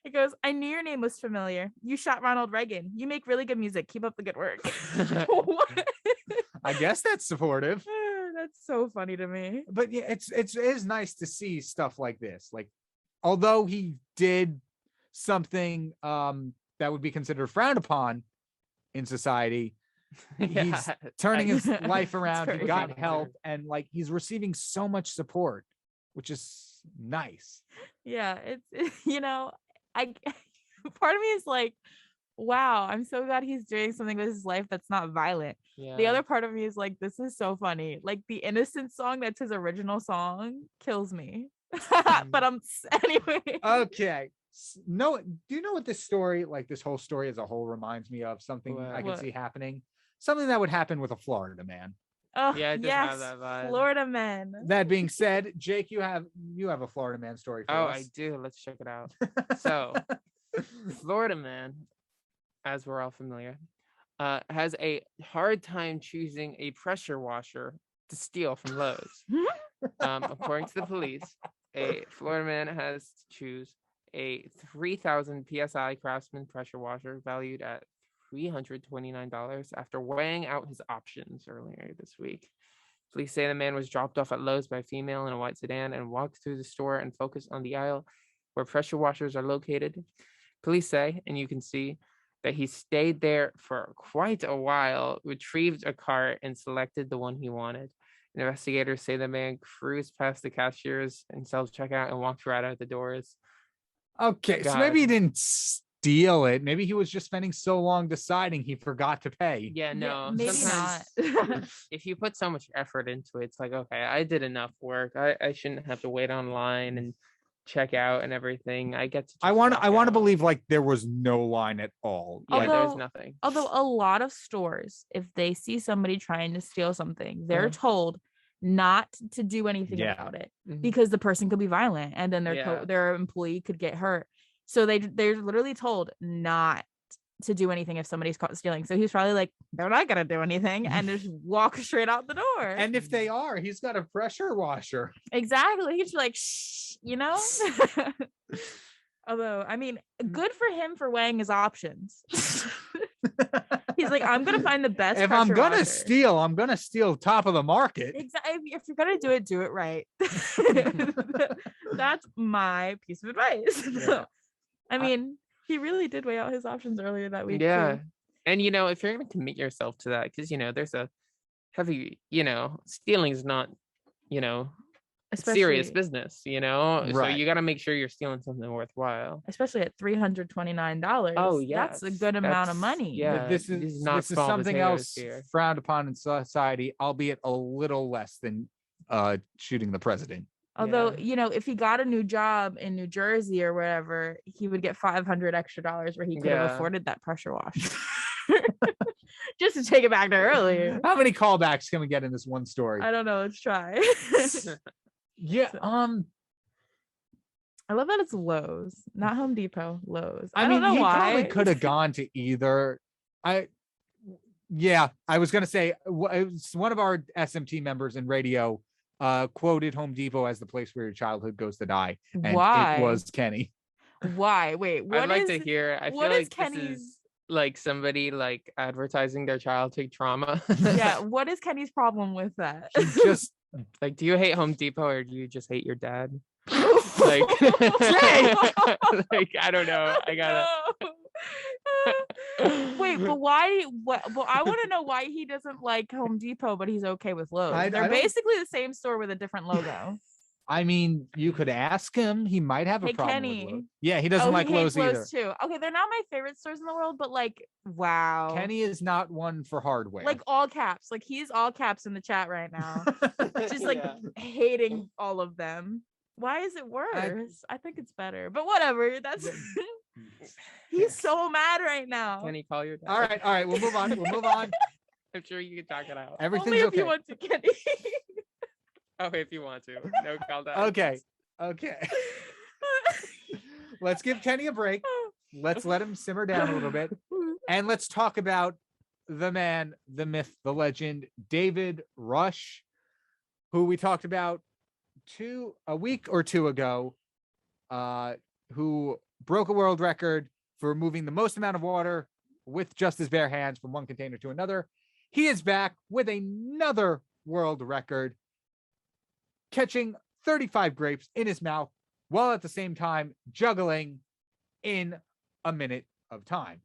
It goes, "I knew your name was familiar. You shot Ronald Reagan. You make really good music. Keep up the good work." What? I guess that's supportive. That's so funny to me. But yeah, it is nice to see stuff like this. Like, although he did something that would be considered frowned upon in society, he's turning his life around. He very got funny. help, and like he's receiving so much support, which is nice. Yeah, it's I part of me is like, wow, I'm so glad he's doing something with his life that's not violent. The other part of me is like, this is so funny. Like the Innocent song, that's his original song, kills me. But anyway. Okay. No, do you know what this story, like this whole story as a whole, reminds me of? Something I could What? see happening. Something that would happen with a Florida man. Oh Yeah, it does yes, have that vibe. Florida men. That being said, Jake, you have a Florida man story for Oh, us. I do. Let's check it out. So, Florida man, as we're all familiar, has a hard time choosing a pressure washer to steal from Lowe's. According to the police, a Florida man has to choose a 3,000 psi Craftsman pressure washer valued at $329 after weighing out his options earlier this week. Police say the man was dropped off at Lowe's by a female in a white sedan and walked through the store and focused on the aisle where pressure washers are located. Police say, and you can see, that he stayed there for quite a while, retrieved a cart, and selected the one he wanted. Investigators say the man cruised past the cashiers and self-checkout and walked right out the doors. Okay, so maybe he didn't steal it. Maybe he was just spending so long deciding he forgot to pay. Yeah, no. maybe sometimes not. if you put so much effort into it, it's like, okay, I did enough work. I shouldn't have to wait online and check out and everything. I get to. I want to believe like there was no line at all. Yeah, Like, there's nothing. Although a lot of stores, if they see somebody trying to steal something, they're told not to do anything about it because the person could be violent and then their employee could get hurt. So they're literally told not to do anything if somebody's caught stealing. So he's probably like, they're not gonna do anything, and just walk straight out the door. And if they are, he's got a pressure washer. Exactly. He's like, shh, you know. Although, I mean, good for him for weighing his options. He's like, I'm gonna find the best. If I'm gonna steal, I'm gonna steal top of the market. Exactly. If you're gonna do it right. That's my piece of advice. Yeah. I mean, he really did weigh out his options earlier that week. Yeah. Too. And, you know, if you're going to commit yourself to that, because, you know, there's a heavy, you know, stealing is not, you know, serious business, you know? Right. So you got to make sure you're stealing something worthwhile. Especially at $329. Oh, yeah. That's a good amount of money. Yeah. But this is something else frowned upon in society, albeit a little less than shooting the president. Although, you know, if he got a new job in New Jersey or wherever, he would get $500 extra where he could have afforded that pressure wash. Just to take it back to earlier. How many callbacks can we get in this one story? I don't know. Let's try. Yeah. I love that it's Lowe's, not Home Depot. Lowe's. I don't mean, know why. Probably could have gone to either. I was gonna say one of our SMT members in radio quoted Home Depot as the place where your childhood goes to die. And why? It was Kenny. Why? Wait, I'd like to hear. I feel like Kenny's... this is like somebody like advertising their childhood trauma. Yeah. What is Kenny's problem with that? Just like, do you hate Home Depot or do you just hate your dad? Like, like, I don't know. I gotta. Wait, but why? But I want to know why he doesn't like Home Depot, but he's okay with Lowe's. They're basically the same store with a different logo. I mean, you could ask him. He might have a problem Kenny. with Lowe's. Yeah, he doesn't like Lowe's either. Too. Okay, they're not my favorite stores in the world, but like, wow. Kenny is not one for hardware. Like all caps. Like he's all caps in the chat right now. Just like hating all of them. Why is it worse? I think it's better. But whatever. That's he's so mad right now. Can he call your dad? All right. We'll move on. I'm sure you can talk it out. Everything's only if okay. You want to, Kenny. Oh, if you want to. No, call that. Okay. Let's give Kenny a break. Let's let him simmer down a little bit. And let's talk about the man, the myth, the legend, David Rush, who we talked about a week or two ago, who broke a world record for moving the most amount of water with just his bare hands from one container to another. He is back with another world record, catching 35 grapes in his mouth while at the same time juggling in a minute of time.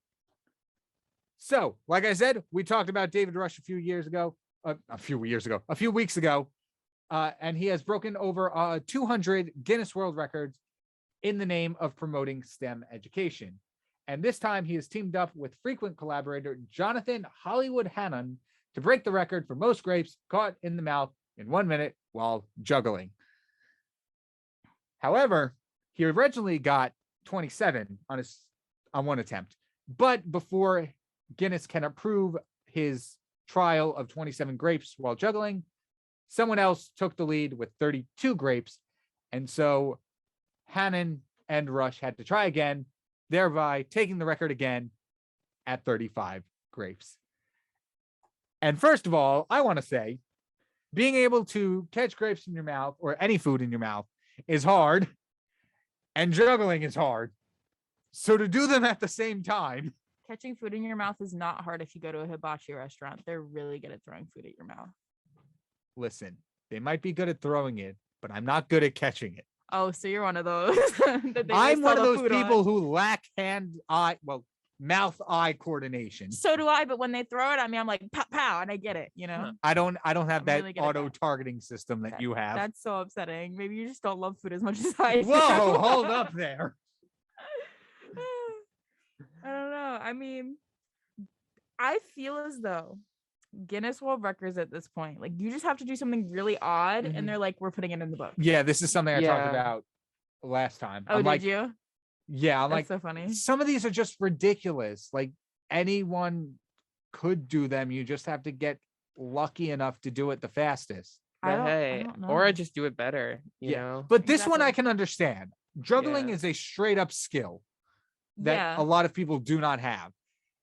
So, like I said, we talked about David Rush a few weeks ago, and he has broken over 200 Guinness World Records in the name of promoting STEM education. And this time he has teamed up with frequent collaborator Jonathan Hollywood Hannon to break the record for most grapes caught in the mouth in 1 minute while juggling. However, he originally got 27 on one attempt, but before Guinness can approve his trial of 27 grapes while juggling, someone else took the lead with 32 grapes, and so Hannon and Rush had to try again, thereby taking the record again at 35 grapes. And first of all, I want to say, being able to catch grapes in your mouth or any food in your mouth is hard and juggling is hard. So to do them at the same time. Catching food in your mouth is not hard if you go to a hibachi restaurant. They're really good at throwing food at your mouth. Listen, they might be good at throwing it, but I'm not good at catching it. Oh, so you're one of those. I'm one of those people who lack mouth-eye coordination. So do I, but when they throw it at me, I'm like, pow, pow, and I get it, you know? I don't have I'm that really good at that. auto-targeting system that you have. That's so upsetting. Maybe you just don't love food as much as I do. Whoa, hold up there. I don't know. I mean, I feel as though Guinness World Records at this point, like you just have to do something really odd, and they're like, we're putting it in the book. Yeah, this is something I talked about last time. Oh, did you? Yeah, I'm That's like, so funny. some of these are just ridiculous. Like anyone could do them. You just have to get lucky enough to do it the fastest. But I hey, don't know. or just do it better, you know? But this one I Exactly. can understand. Juggling Yeah. is a straight up skill that Yeah. a lot of people do not have.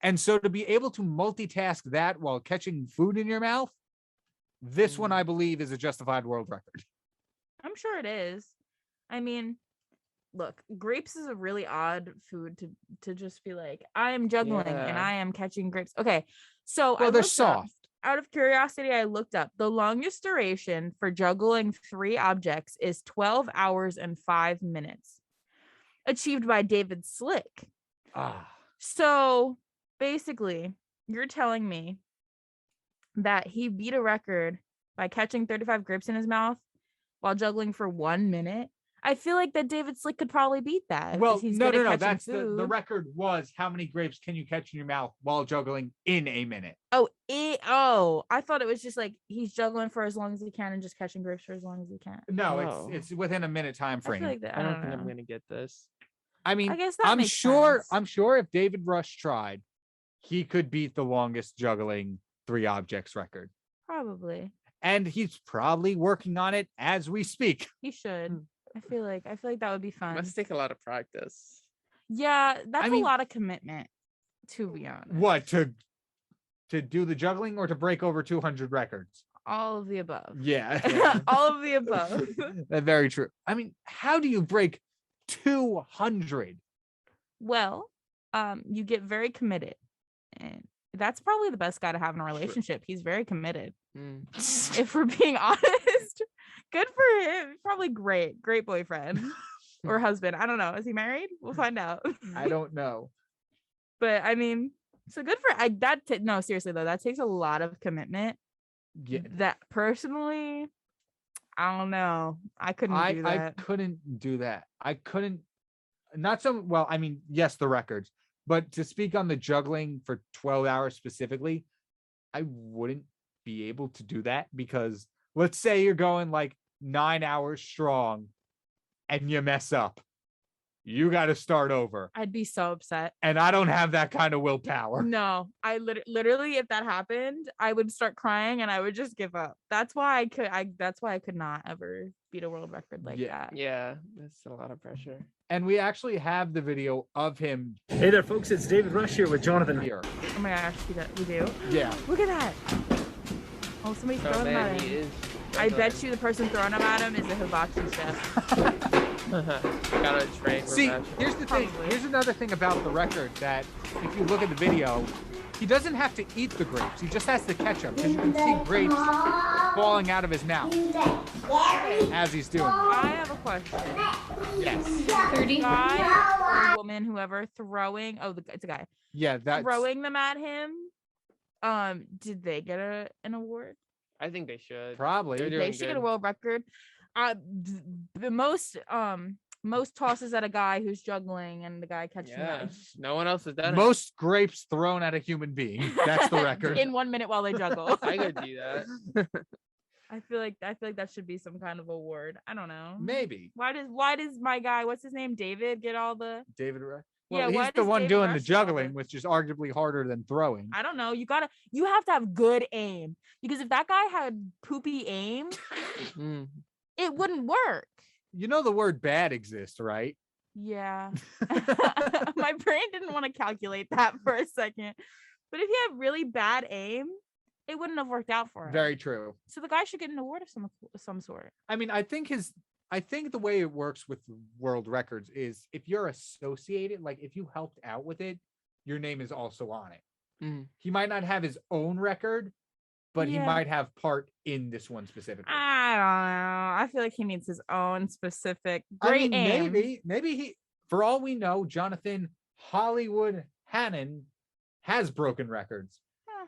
And so to be able to multitask that while catching food in your mouth, this one I believe is a justified world record. I'm sure it is. I mean, look, grapes is a really odd food to just be like, I am juggling and Yeah. I am catching grapes. Okay, so Well, I they're looked up- soft. out of curiosity, I looked up the longest duration for juggling 3 objects is 12 hours and 5 minutes, achieved by David Slick. Ah, So basically, you're telling me that he beat a record by catching 35 grapes in his mouth while juggling for 1 minute. I feel like that David Slick could probably beat that. 'cause well, he's no. good at catching That's the food. record was how many grapes can you catch in your mouth while juggling in a minute? Oh, I thought it was just like he's juggling for as long as he can and just catching grapes for as long as he can. No, Oh. it's within a minute time I feel frame. like that. I don't think know. I'm gonna get this. I mean, I guess that I'm makes sure sense. I'm sure if David Rush tried, he could beat the longest juggling 3 objects record. Probably And he's probably working on it as we speak. he should. I feel like that would be fun. Must take a lot of practice. Yeah, that's mean- a lot of commitment, to be honest. What to do the juggling or to break over 200 records? All of the above. Yeah. All of the above. That's very true. I mean, how do you break 200? Well, you get very committed, and that's probably the best guy to have in a relationship. He's very committed. Mm. If we're being honest, good for him. Probably great boyfriend or husband. I don't know. Is he married? We'll find out. I don't know. But I mean, so good for no, seriously though, that takes a lot of commitment. Yeah. That personally, I don't know. I couldn't do I that. couldn't do that. I couldn't. Not so well. I mean, yes, the records, but to speak on the juggling for 12 hours specifically, I wouldn't be able to do that because let's say you're going like 9 hours strong and you mess up. You got to start over. I'd be so upset. And I don't have that kind of willpower. No, I literally, if that happened, I would start crying and I would just give up. That's why I could not ever beat a world record like Yeah. that. Yeah, that's a lot of pressure. And we actually have the video of him Hey there, folks. It's David Rush here with Jonathan. here. Oh my gosh, we do. Yeah. Look at that. Oh, somebody's So throwing them man, at he him. is. I bet you the person throwing them at him is a hibachi chef. Gotta train. See, professional. here's the thing. Probably. Here's another thing about the record that if you look at the video, he doesn't have to eat the grapes. He just has to catch them because you can see grapes falling out of his mouth as he's doing it. I have a question. Yes. 30. Guy or woman, whoever throwing, it's a guy. Yeah, that's Throwing them at him. Did they get an award? I think they should. probably. They're They doing should get a good. world record. The most tosses at a guy who's juggling and the guy catching Yeah, them no one else has done Most grapes thrown at a human being. That's the record. in 1 minute while they juggle. it. I could do that. I feel like that should be some kind of award. I don't know. Maybe. Why does my guy, what's his name, David, get all the? David Rush. Yeah, Well, why he's the does one David doing the Rush get all juggling, the- which is arguably harder than throwing. I don't know. You have to have good aim, because if that guy had poopy aim, Mm. it wouldn't work. You know the word bad exists, right? Yeah. My brain didn't want to calculate that for a second. But if he had really bad aim, it wouldn't have worked out for him. Very true. So the guy should get an award of some sort. I mean, I think his I think the way it works with world records is if you're associated, like if you helped out with it, your name is also on it. Mhm. He might not have his own record, but he Yeah. might have part in this one specifically. I don't know. I feel like he needs his own specific I great mean, aim. maybe he, for all we know, Jonathan Hollywood Hannon has broken records, Huh.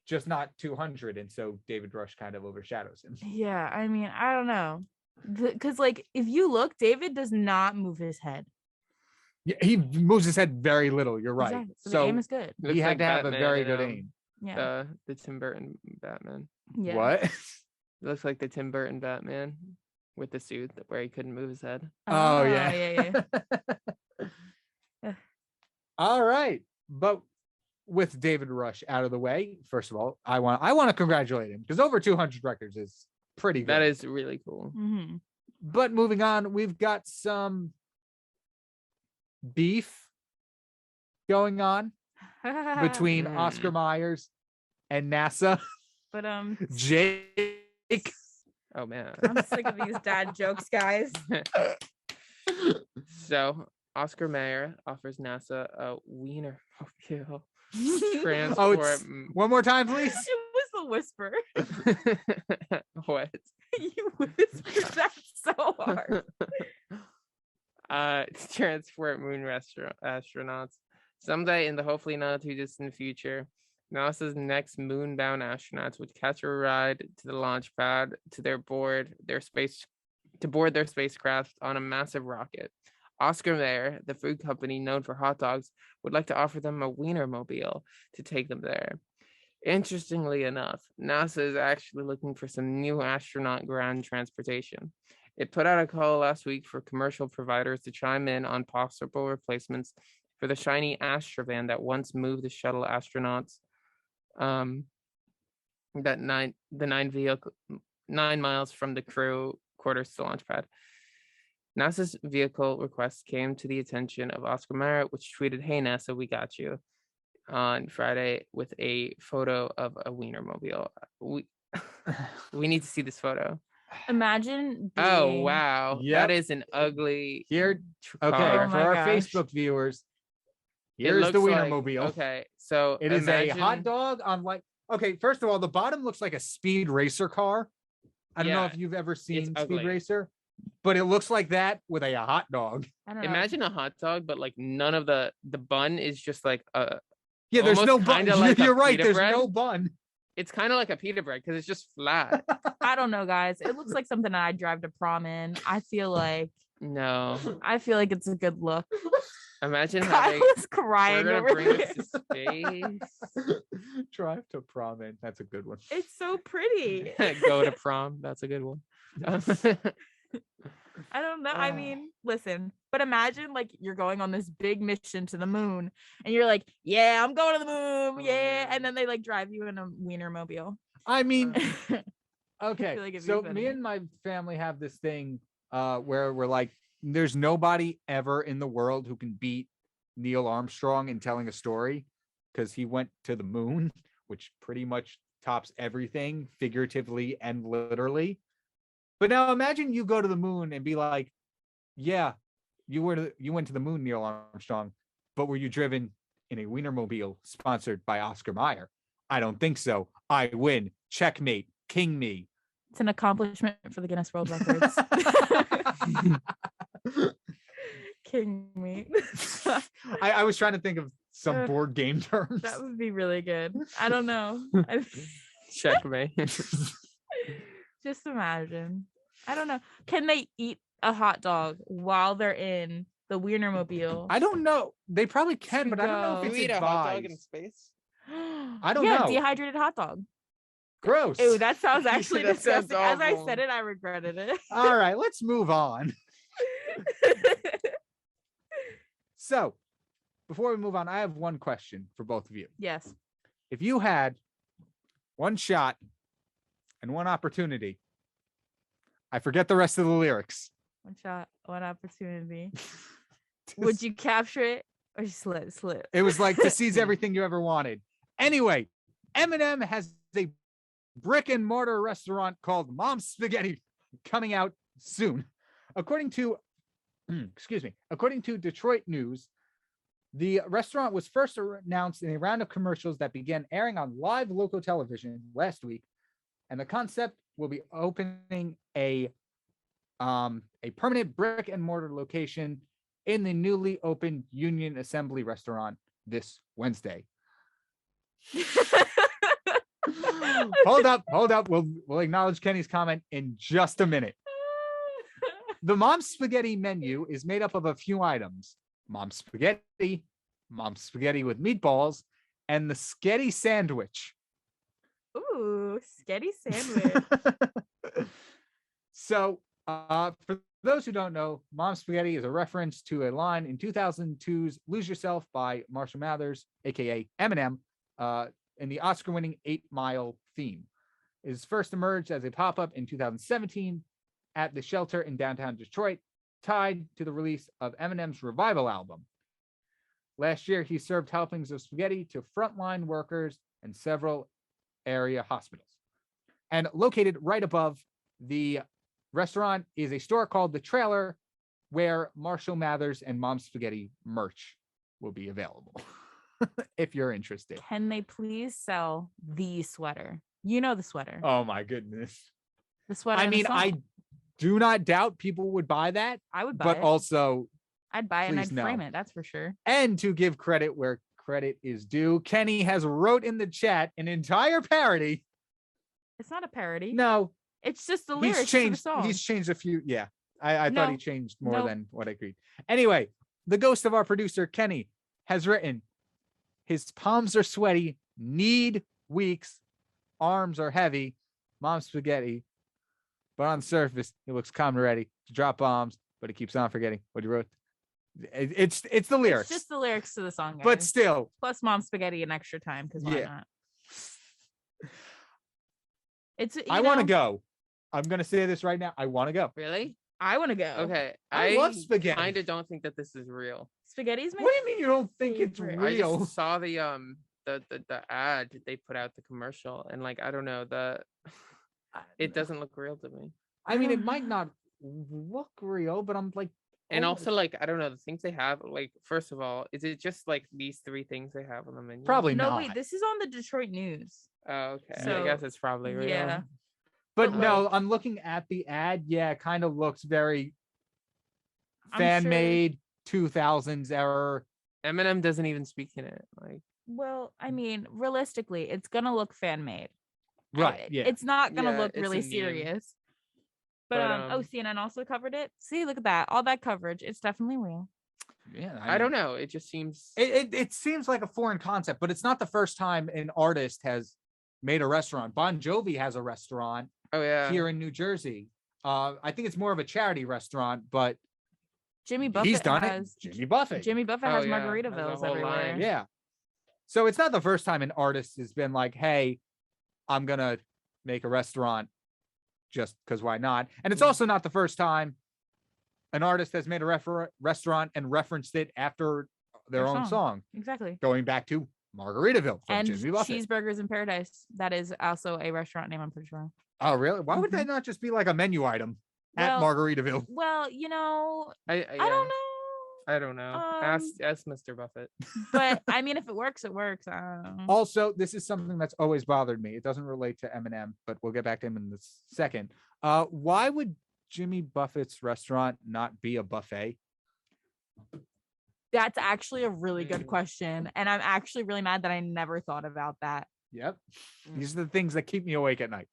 just not 200. And so David Rush kind of overshadows him. Yeah, I mean, I don't know. Because, like, if you look, David does not move his head. Yeah, he moves his head very little. You're right. Exactly. So, So the aim is good. he Looks had like to have a Batman very in, good aim. Yeah. The Tim Burton Batman. Yeah. What? It looks like the Tim Burton Batman with the suit where he couldn't move his head. Oh, yeah. Yeah. All right. But with David Rush out of the way, first of all, I want to congratulate him because over 200 records is pretty good. That is really cool. Mm-hmm. But moving on, we've got some beef going on between Mm. Oscar Myers and NASA. But Jake. Oh man. I'm sick of these dad jokes, guys. So Oscar Mayer offers NASA a Wienermobile Oh, transport. it's one more time, please. It was the whisper. What? You whispered that so hard. To transport moon astronauts someday in the hopefully not too distant future. NASA's next moon-bound astronauts would catch a ride to the launch pad to board their spacecraft on a massive rocket. Oscar Mayer, the food company known for hot dogs, would like to offer them a Wienermobile to take them there. Interestingly enough, NASA is actually looking for some new astronaut ground transportation. It put out a call last week for commercial providers to chime in on possible replacements for the shiny Astrovan that once moved the shuttle astronauts the 9 miles from the crew quarters to the launch pad. NASA's vehicle request came to the attention of Oscar Mayer, which tweeted, "Hey NASA, we got you," on Friday with a photo of a Wienermobile. We need to see this photo. Imagine. Oh being- wow, Yep. that is an ugly Here, okay, car. Oh for my our gosh. Facebook viewers, It here's the looks like- Wienermobile. Okay, so It is a hot imagine- dog on like, okay, first of all, the bottom looks like a speed racer car. I don't know Yeah, if you've ever seen Speed ugly. Racer, but it looks like that with a hot dog. I don't know. Imagine a hot dog, but like none of the bun is just like a. Yeah, there's no Almost bun. kinda like a You're right. pita There's bread. no bun. It's kind of like a pita bread because it's just flat. I don't know, guys. It looks like something I'd drive to prom in. I feel like No, it's a good look. imagine Kyle having. is crying We're over gonna bring here. this to space. Drive to prom in. That's a good one. It's so pretty. Go to prom. That's a good one. I don't know. I mean, listen, but imagine like you're going on this big mission to the moon and you're like, yeah, I'm going to the moon. Yeah. man. And then they like drive you in a Wienermobile. I mean, I okay. feel like it'd be So funny. me and my family have this thing where we're like, there's nobody ever in the world who can beat Neil Armstrong in telling a story because he went to the moon, which pretty much tops everything figuratively and literally. But now imagine you go to the moon and be like, yeah, you went to the moon, Neil Armstrong, but were you driven in a Wienermobile sponsored by Oscar Mayer? I don't think so. I win. Checkmate. King me. It's an accomplishment for the Guinness World Records. King me. I was trying to think of some board game terms. That would be really good. I don't know. Checkmate. Just imagine. I don't know. Can they eat a hot dog while they're in the Wienermobile? I don't know. They probably can, but I don't know go. if You it's eat a hot dog in advised. space? I don't yeah, know. dehydrated hot dog. Gross. Ew, that sounds actually That sounds disgusting. As I awful. said it, I regretted it. All right, let's move on. So, before we move on, I have one question for both of you. Yes. If you had one shot and one opportunity, I forget the rest of the lyrics. One shot, one opportunity. Would you capture it or just let it slip? It was like to seize everything you ever wanted. Anyway, Eminem has a brick and mortar restaurant called Mom's Spaghetti coming out soon. According to, according to Detroit News, the restaurant was first announced in a round of commercials that began airing on live local television last week, and the concept will be opening a permanent brick and mortar location in the newly opened Union Assembly restaurant this Wednesday. Hold up. We'll acknowledge Kenny's comment in just a minute. The Mom's Spaghetti menu is made up of a few items: Mom's Spaghetti with meatballs, and the Sketty Sandwich. Ooh, Sketty Sandwich. So, for those who don't know, Mom's Spaghetti is a reference to a line in 2002's Lose Yourself by Marshall Mathers, aka Eminem, in the Oscar-winning 8 Mile theme. It was first emerged as a pop-up in 2017 at the Shelter in downtown Detroit, tied to the release of Eminem's Revival album. Last year, he served helpings of spaghetti to frontline workers and several area hospitals. And located right above the restaurant is a store called The Trailer, where Marshall Mathers and Mom's Spaghetti merch will be available. If you're interested. Can they please sell the sweater? You know the sweater. Oh my goodness. The sweater. I mean, I do not doubt people would buy that. I would buy but it. also I'd buy it and I'd please frame no. it. That's for sure. And to give credit where credit is due, Kenny has wrote in the chat an entire parody. It's not a parody. No, it's just the lyrics he's changed. to the song. He's changed a few. Yeah, I thought No. he changed more Nope. than what I agreed. Anyway, the ghost of our producer Kenny has written, his palms are sweaty, need weeks, arms are heavy, Mom's Spaghetti, but on the surface he looks calm and ready to drop bombs, but he keeps on forgetting what he wrote. It's the lyrics. It's just the lyrics to the song, guys. But still, Plus Mom's Spaghetti and extra time, because why Yeah. not? It's. I want to go. I'm gonna say this right now. I want to go. Really? I want to go. Okay. I love spaghetti. Kind of don't think that this is real. Spaghetti's my What do you mean you don't think it's favorite. I real? just saw the ad they put out, the commercial, and like I don't know, it doesn't look real to me. I mean, it might not look real, but I'm like, And oh, also, like, I don't know, the things they have, like, first of all, is it just like these 3 things they have on the menu? probably No, not. wait. This is on the Detroit News. Oh, okay. I So, guess it's probably real. Yeah. But but, no, like- I'm looking at the ad. Yeah, it kind of looks very I'm fan sure- made 2000s era. Eminem doesn't even speak in it. Like, Well, I mean, realistically, it's gonna look fan made. Right. Yeah. It's not gonna Yeah, look it's a really meme. serious. But But, CNN also covered it. See, look at that. All that coverage. It's definitely real. yeah. I don't know. It just seems. It seems like a foreign concept, but it's not the first time an artist has made a restaurant. Bon Jovi has a restaurant Oh yeah. here in New Jersey. I think it's more of a charity restaurant, but Jimmy Buffett he's done has it. Jimmy Buffett. Jimmy Buffett Oh, has yeah, has a Margaritavilles whole everywhere. line. Yeah. So it's not the first time an artist has been like, hey, I'm going to make a restaurant just because why not? And it's also not the first time an artist has made a restaurant and referenced it after their Their own song, Exactly. going back to Margaritaville from And Jimmy Buffett. Cheeseburgers in Paradise. That is also a restaurant name, I'm pretty sure. Oh, really? Why would Mhm. that not just be like a menu item at Well, Margaritaville? Well, you know, I I don't know. I don't know. Ask Mr. Buffett. But I mean, if it works, it works. I don't know. Also, this is something that's always bothered me. It doesn't relate to Eminem, but we'll get back to him in a second. Why would Jimmy Buffett's restaurant not be a buffet? That's actually a really good question. And I'm actually really mad that I never thought about that. Yep. These are the things that keep me awake at night.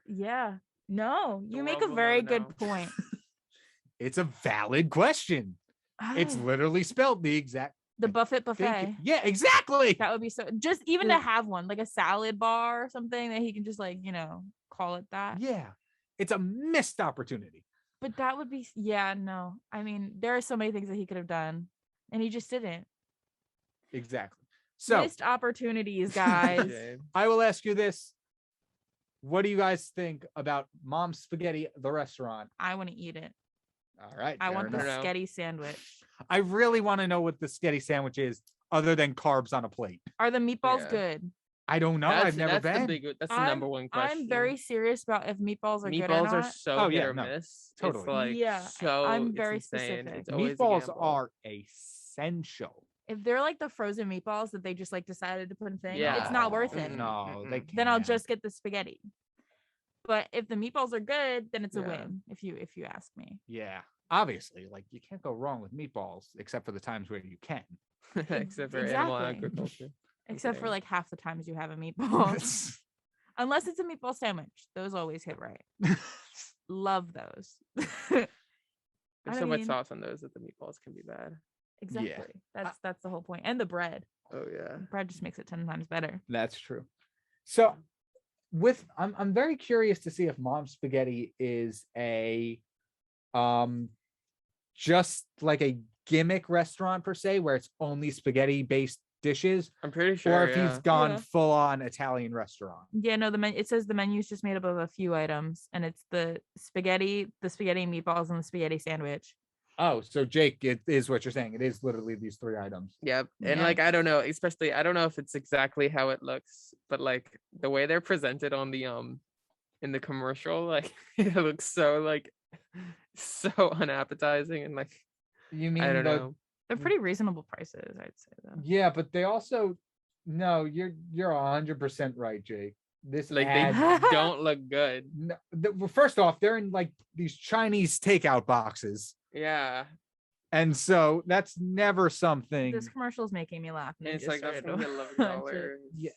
Yeah. No, you The make a world will very never good know. point. It's a valid question. It's Oh, literally spelled the exact the Buffett thing. buffet. Yeah, exactly. That would be so just even to have one, like a salad bar or something that he can just like, call it that. Yeah. It's a missed opportunity. But that would be, yeah, no. I mean, there are so many things that he could have done and he just didn't. Exactly. So Missed opportunities, guys. Jay. I will ask you this. What do you guys think about Mom's Spaghetti, the restaurant? I want to eat it. All right. I fair want the enough. know. sketty sandwich. I really want to know what the sketty sandwich is other than carbs on a plate. Are the meatballs Yeah. good? I don't know. I've never been. That's the number one question. I'm very serious about if meatballs are good or Meatballs are not. so Oh, hit yeah, or no, miss. totally. It's like Yeah, so. I'm it's very insane. specific. It's always a Meatballs gamble. are essential. If they're like the frozen meatballs that they just like decided to put in thing, Yeah. it's not worth it. No, they can't. Then I'll just get the spaghetti. But if the meatballs are good, then it's a Yeah. win. If you ask me. Yeah, obviously, like you can't go wrong with meatballs, except for the times where you can. except for animal Exactly. agriculture. Except for kidding. like half the times you have a meatball. Unless it's a meatball sandwich. Those always hit right. Love those. There's I so much mean- sauce on those that the meatballs can be bad. Exactly. That's the whole point. And the bread. Oh yeah. Bread just makes it 10 times better. That's true. So, I'm very curious to see if Mom's Spaghetti is a, just like a gimmick restaurant per se, where it's only spaghetti based dishes, I'm pretty sure. or if he's gone Yeah. full on Italian restaurant. Yeah, no, it says the menu is just made up of a few items, and it's the spaghetti meatballs, and the spaghetti sandwich. Oh, so Jake, it is what you're saying. It is literally these three items. Yep. And Yeah. like I don't know, especially I don't know if it's exactly how it looks, but like the way they're presented on the in the commercial, like it looks so like so unappetizing and like You mean I don't the- know. They're pretty reasonable prices, I'd say though. Yeah, but they also no, you're 100% right, Jake. This Like ad- they don't look good. no, well, first off, they're in like these Chinese takeout boxes, Yeah. and so that's never something. This commercial is making me laugh. And You it's just like that's started from to $11. watch it. Yeah.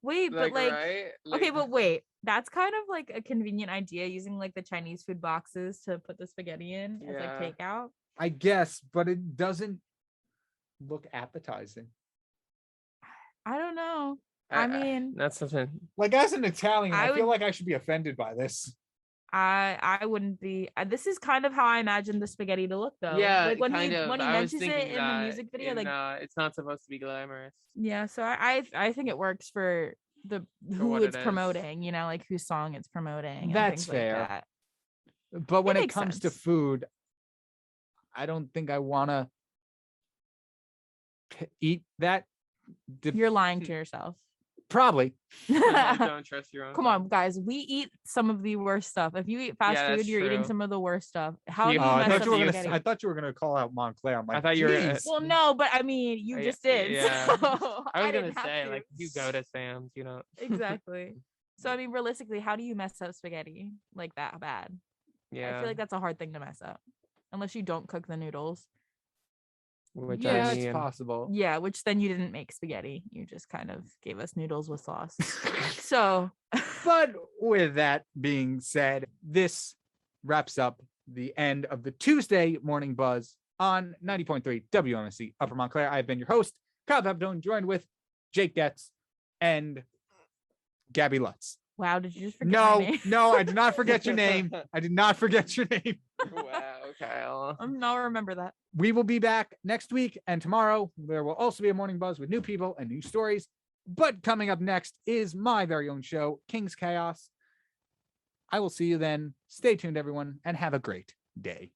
Wait, but like right? okay, but wait, that's kind of like a convenient idea, using like the Chinese food boxes to put the spaghetti in as Yeah. like takeout. I guess, but it doesn't look appetizing. I don't know. I mean, that's something. Like as an Italian, I I feel would- like I should be offended by this. I wouldn't be. This is kind of how I imagined the spaghetti to look though. Yeah, like when kind he of. when he I was mentions it thinking in the that music video, like it's not supposed to be glamorous. yeah. So I think it works for the who what it's it is. promoting. You know, like whose song it's promoting. And That's things fair. Like that. But when it makes comes to sense. food, I don't think I want to eat that. You're lying to yourself. Probably. Don't trust your own. Come on, guys. We eat some of the worst stuff. If you eat fast Yeah, food, that's you're eating true. some of the worst stuff. How do Yeah, you I mess thought up you were spaghetti? gonna. I thought you were gonna call out Montclair. I'm like, thought you were gonna- "Geez." Well, no, but I mean, you Yeah, just did. yeah. So I was didn't gonna have say to. like if you go to Sam's, you know. Exactly. So I mean, realistically, how do you mess up spaghetti like that bad? Yeah. I feel like that's a hard thing to mess up, unless you don't cook the noodles. Which Yeah, I it's mean, possible. Yeah, which then you didn't make spaghetti. You just kind of gave us noodles with sauce. So But with that being said, this wraps up the end of the Tuesday morning buzz on 90.3 WMSC Upper Montclair. I've been your host, Kyle Pepitone, joined with Jake Goetz and Gabby Lutz. wow, did you just forget my name? No, I did not forget your name. I did not forget your name. wow, Kyle. I'll remember that. We will be back next week and tomorrow. There will also be a morning buzz with new people and new stories. But coming up next is my very own show, King's Chaos. I will see you then. Stay tuned, everyone, and have a great day.